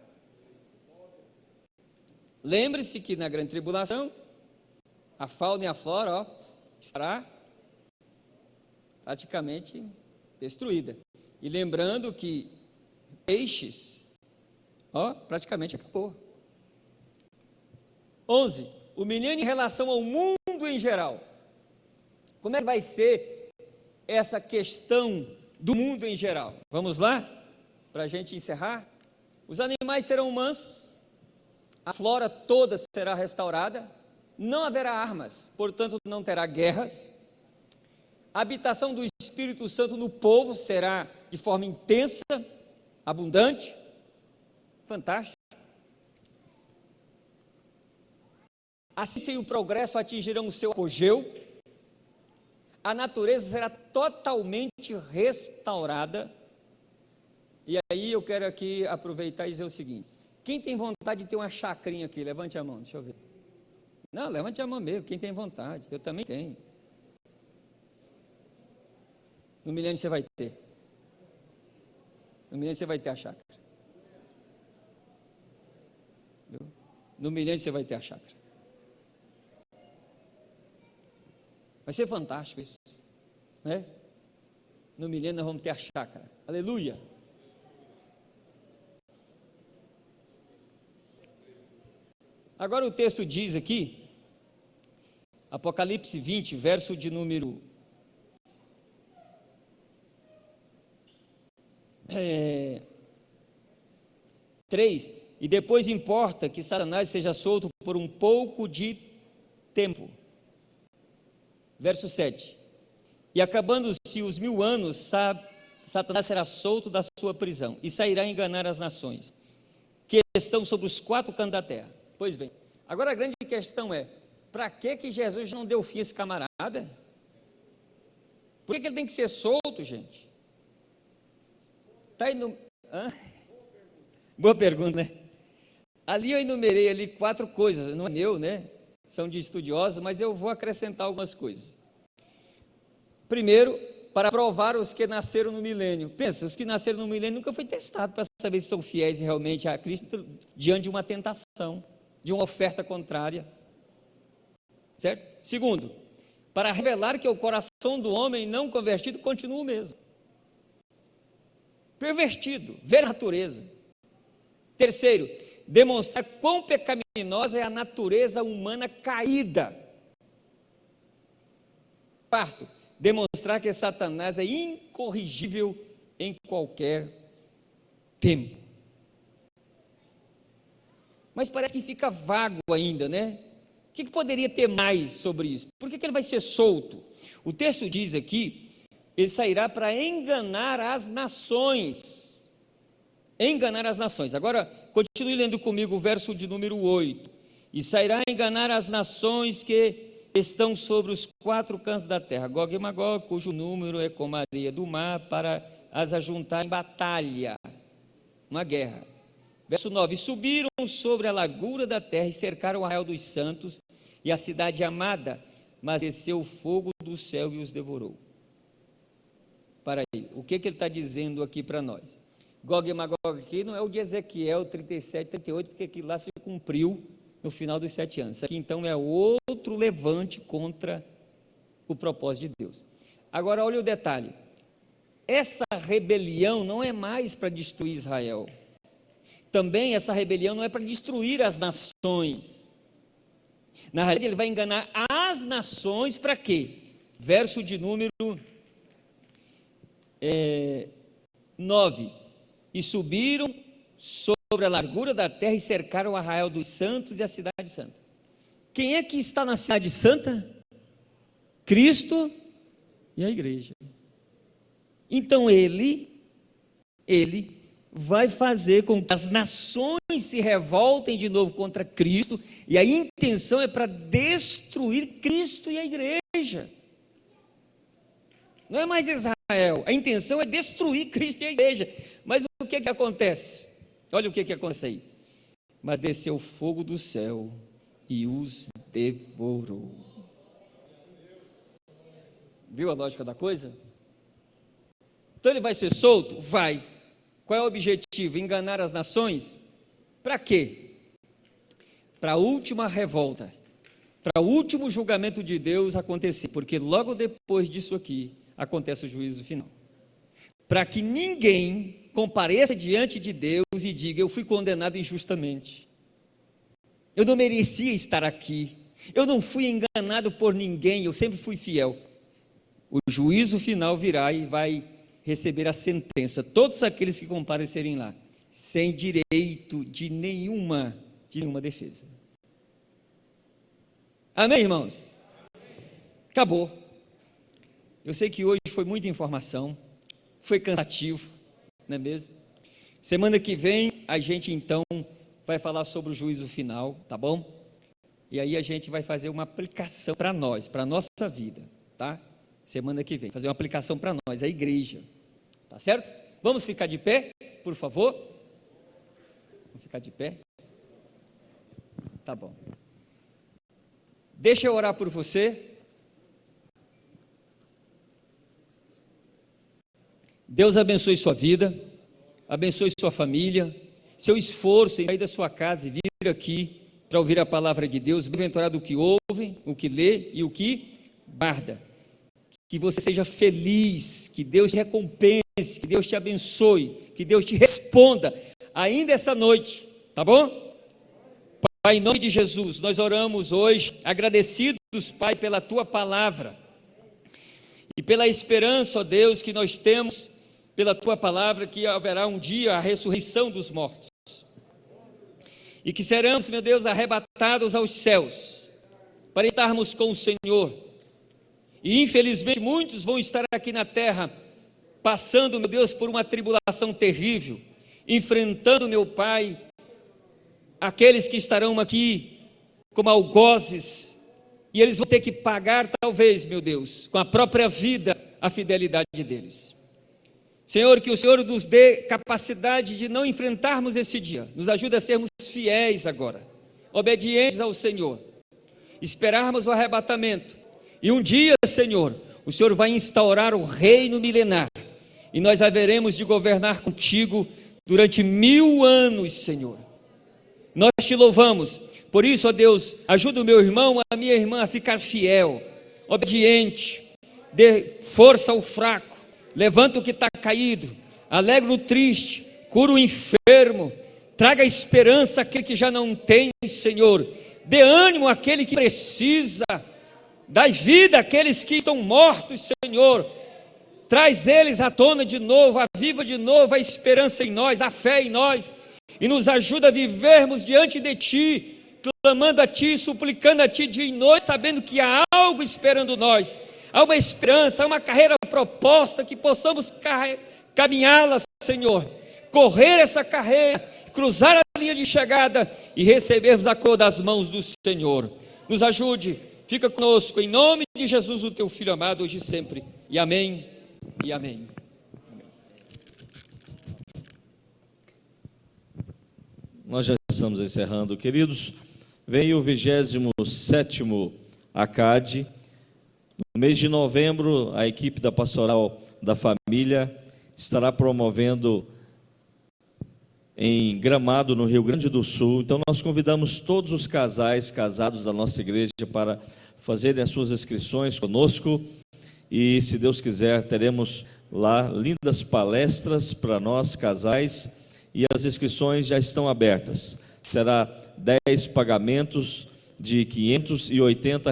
Lembre-se que na grande tribulação, a fauna e a flora, estará praticamente destruída. E lembrando que peixes, praticamente acabou. 11. o milênio em relação ao mundo em geral. Como é que vai ser essa questão do mundo em geral? Vamos lá? Para a gente encerrar. Os animais serão mansos, a flora toda será restaurada, não haverá armas, portanto não terá guerras. A habitação do Espírito Santo no povo será de forma intensa, abundante, fantástico. A ciência e o progresso atingirão o seu apogeu, a natureza será totalmente restaurada. E aí eu quero aqui aproveitar e dizer o seguinte: quem tem vontade de ter uma chacrinha aqui, levante a mão, deixa eu ver. Não, levante a mão mesmo, quem tem vontade, eu também tenho. No milênio você vai ter. No milênio você vai ter a chácara. Viu? No milênio você vai ter a chácara. Vai ser fantástico isso, né? No milênio nós vamos ter a chácara. Aleluia! Agora o texto diz aqui, Apocalipse 20, verso de número 3, e depois importa que Satanás seja solto por um pouco de tempo. Verso 7, e acabando-se os 1000 anos, Satanás será solto da sua prisão e sairá a enganar as nações que estão sobre os 4 cantos da terra. Pois bem, agora a grande questão é, para que Jesus não deu fim a esse camarada? Por que ele tem que ser solto, gente? Está aí no... Boa pergunta, né? Ali eu enumerei ali 4 coisas, não é meu, né? São de estudiosos, mas eu vou acrescentar algumas coisas. Primeiro, para provar os que nasceram no milênio. Pensa, os que nasceram no milênio nunca foi testado para saber se são fiéis realmente a Cristo diante de uma tentação, de uma oferta contrária. Certo? Segundo, para revelar que o coração do homem não convertido continua o mesmo. Pervertido, ver a natureza. Terceiro, demonstrar quão pecaminosa é a natureza humana caída. Quarto, demonstrar que Satanás é incorrigível em qualquer tempo. Mas parece que fica vago ainda, né? O que poderia ter mais sobre isso? Por que ele vai ser solto? O texto diz aqui, ele sairá para enganar as nações. Enganar as nações. Agora, continue lendo comigo o verso de número 8. E sairá a enganar as nações que estão sobre os 4 cantos da terra, Gog e Magog, cujo número é como a areia do mar, para as ajuntar em batalha, uma guerra. Verso 9, subiram sobre a largura da terra e cercaram o arraial dos santos e a cidade amada, mas desceu o fogo do céu e os devorou. Para aí, o que ele está dizendo aqui para nós? Gog e Magog aqui não é o de Ezequiel 37, 38, porque aquilo lá se cumpriu no final dos 7 anos. Isso aqui então é outro levante contra o propósito de Deus. Agora olha o detalhe, essa rebelião não é mais para destruir Israel, também essa rebelião não é para destruir as nações. Na realidade ele vai enganar as nações para quê? Verso de número 9, e subiram sobre a largura da terra e cercaram o arraial dos santos e a cidade santa. Quem é que está na cidade santa? Cristo e a igreja. Então ele vai fazer com que as nações se revoltem de novo contra Cristo, e a intenção é para destruir Cristo e a igreja. Não é mais Israel, a intenção é destruir Cristo e a igreja. Mas o que acontece? Olha o que acontece aí. Mas desceu fogo do céu e os devorou. Viu a lógica da coisa? Então ele vai ser solto? Vai. Qual é o objetivo? Enganar as nações? Para quê? Para a última revolta, para o último julgamento de Deus acontecer, porque logo depois disso aqui acontece o juízo final. Para que ninguém compareça diante de Deus e diga: eu fui condenado injustamente, eu não merecia estar aqui, Eu não fui enganado por ninguém, eu sempre fui fiel. O juízo final virá e vai receber a sentença. Todos aqueles que comparecerem lá, sem direito de nenhuma defesa. Amém, irmãos? Acabou. Eu sei que hoje foi muita informação, foi cansativo, não é mesmo? Semana que vem a gente então vai falar sobre o juízo final, tá bom? E aí a gente vai fazer uma aplicação para nós, para a nossa vida, tá? Semana que vem, fazer uma aplicação para nós, a igreja, tá certo? Vamos ficar de pé, por favor? Vamos ficar de pé? Tá bom. Deixa eu orar por você. Deus abençoe sua vida, abençoe sua família, seu esforço em sair da sua casa e vir aqui para ouvir a palavra de Deus, bem-aventurado o que ouve, o que lê e o que guarda. Que você seja feliz, que Deus te recompense, que Deus te abençoe, que Deus te responda ainda essa noite, tá bom? Pai, em nome de Jesus, nós oramos hoje, agradecidos, Pai, pela Tua palavra e pela esperança, ó Deus, que nós temos pela Tua palavra, que haverá um dia a ressurreição dos mortos e que seremos, meu Deus, arrebatados aos céus para estarmos com o Senhor. E infelizmente muitos vão estar aqui na terra passando, meu Deus, por uma tribulação terrível, enfrentando, meu Pai, aqueles que estarão aqui como algozes, e eles vão ter que pagar, talvez, meu Deus, com a própria vida, a fidelidade deles. Senhor, que o Senhor nos dê capacidade de não enfrentarmos esse dia, nos ajude a sermos fiéis agora, obedientes ao Senhor, esperarmos o arrebatamento, e um dia, Senhor, o Senhor vai instaurar o reino milenar, e nós haveremos de governar contigo durante 1000 anos, Senhor. Nós te louvamos, por isso, ó Deus, ajuda o meu irmão, a minha irmã a ficar fiel, obediente, dê força ao fraco, levanta o que está caído, alegra o triste, cura o enfermo, traga esperança àquele que já não tem, Senhor, dê ânimo àquele que precisa, dai vida àqueles que estão mortos, Senhor, traz eles à tona de novo, aviva de novo a esperança em nós, a fé em nós, e nos ajuda a vivermos diante de Ti, clamando a Ti, suplicando a Ti dia e noite, sabendo que há algo esperando nós, há uma esperança, há uma carreira proposta, que possamos caminhá-la, Senhor, correr essa carreira, cruzar a linha de chegada e recebermos a cor das mãos do Senhor. Nos ajude, fica conosco, em nome de Jesus, o Teu Filho amado, hoje e sempre, e amém, e amém. Nós já estamos encerrando, queridos. Vem o 27º ACAD. No mês de novembro, a equipe da Pastoral da Família estará promovendo em Gramado, no Rio Grande do Sul. Então, nós convidamos todos os casais casados da nossa igreja para fazerem as suas inscrições conosco. E, se Deus quiser, teremos lá lindas palestras para nós, casais, e as inscrições já estão abertas. Será 10 pagamentos de R$ 580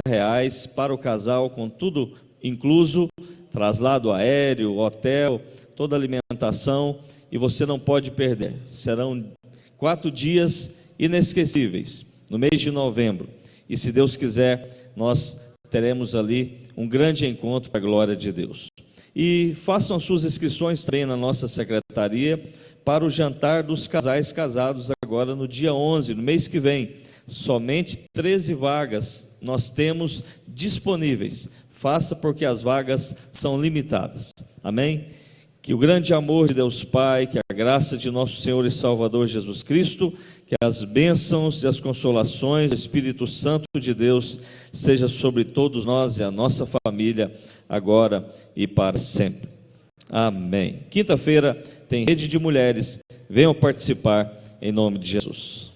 para o casal, com tudo incluso, traslado aéreo, hotel, toda a alimentação, e você não pode perder. Serão 4 dias inesquecíveis, no mês de novembro, e se Deus quiser, nós teremos ali um grande encontro para a glória de Deus. E façam suas inscrições também na nossa secretaria para o jantar dos casais casados agora no dia 11, no mês que vem. Somente 13 vagas nós temos disponíveis. Faça, porque as vagas são limitadas. Amém? Que o grande amor de Deus Pai, que a graça de nosso Senhor e Salvador Jesus Cristo, que as bênçãos e as consolações do Espírito Santo de Deus seja sobre todos nós e a nossa família, agora e para sempre. Amém. Quinta-feira tem rede de mulheres. Venham participar em nome de Jesus.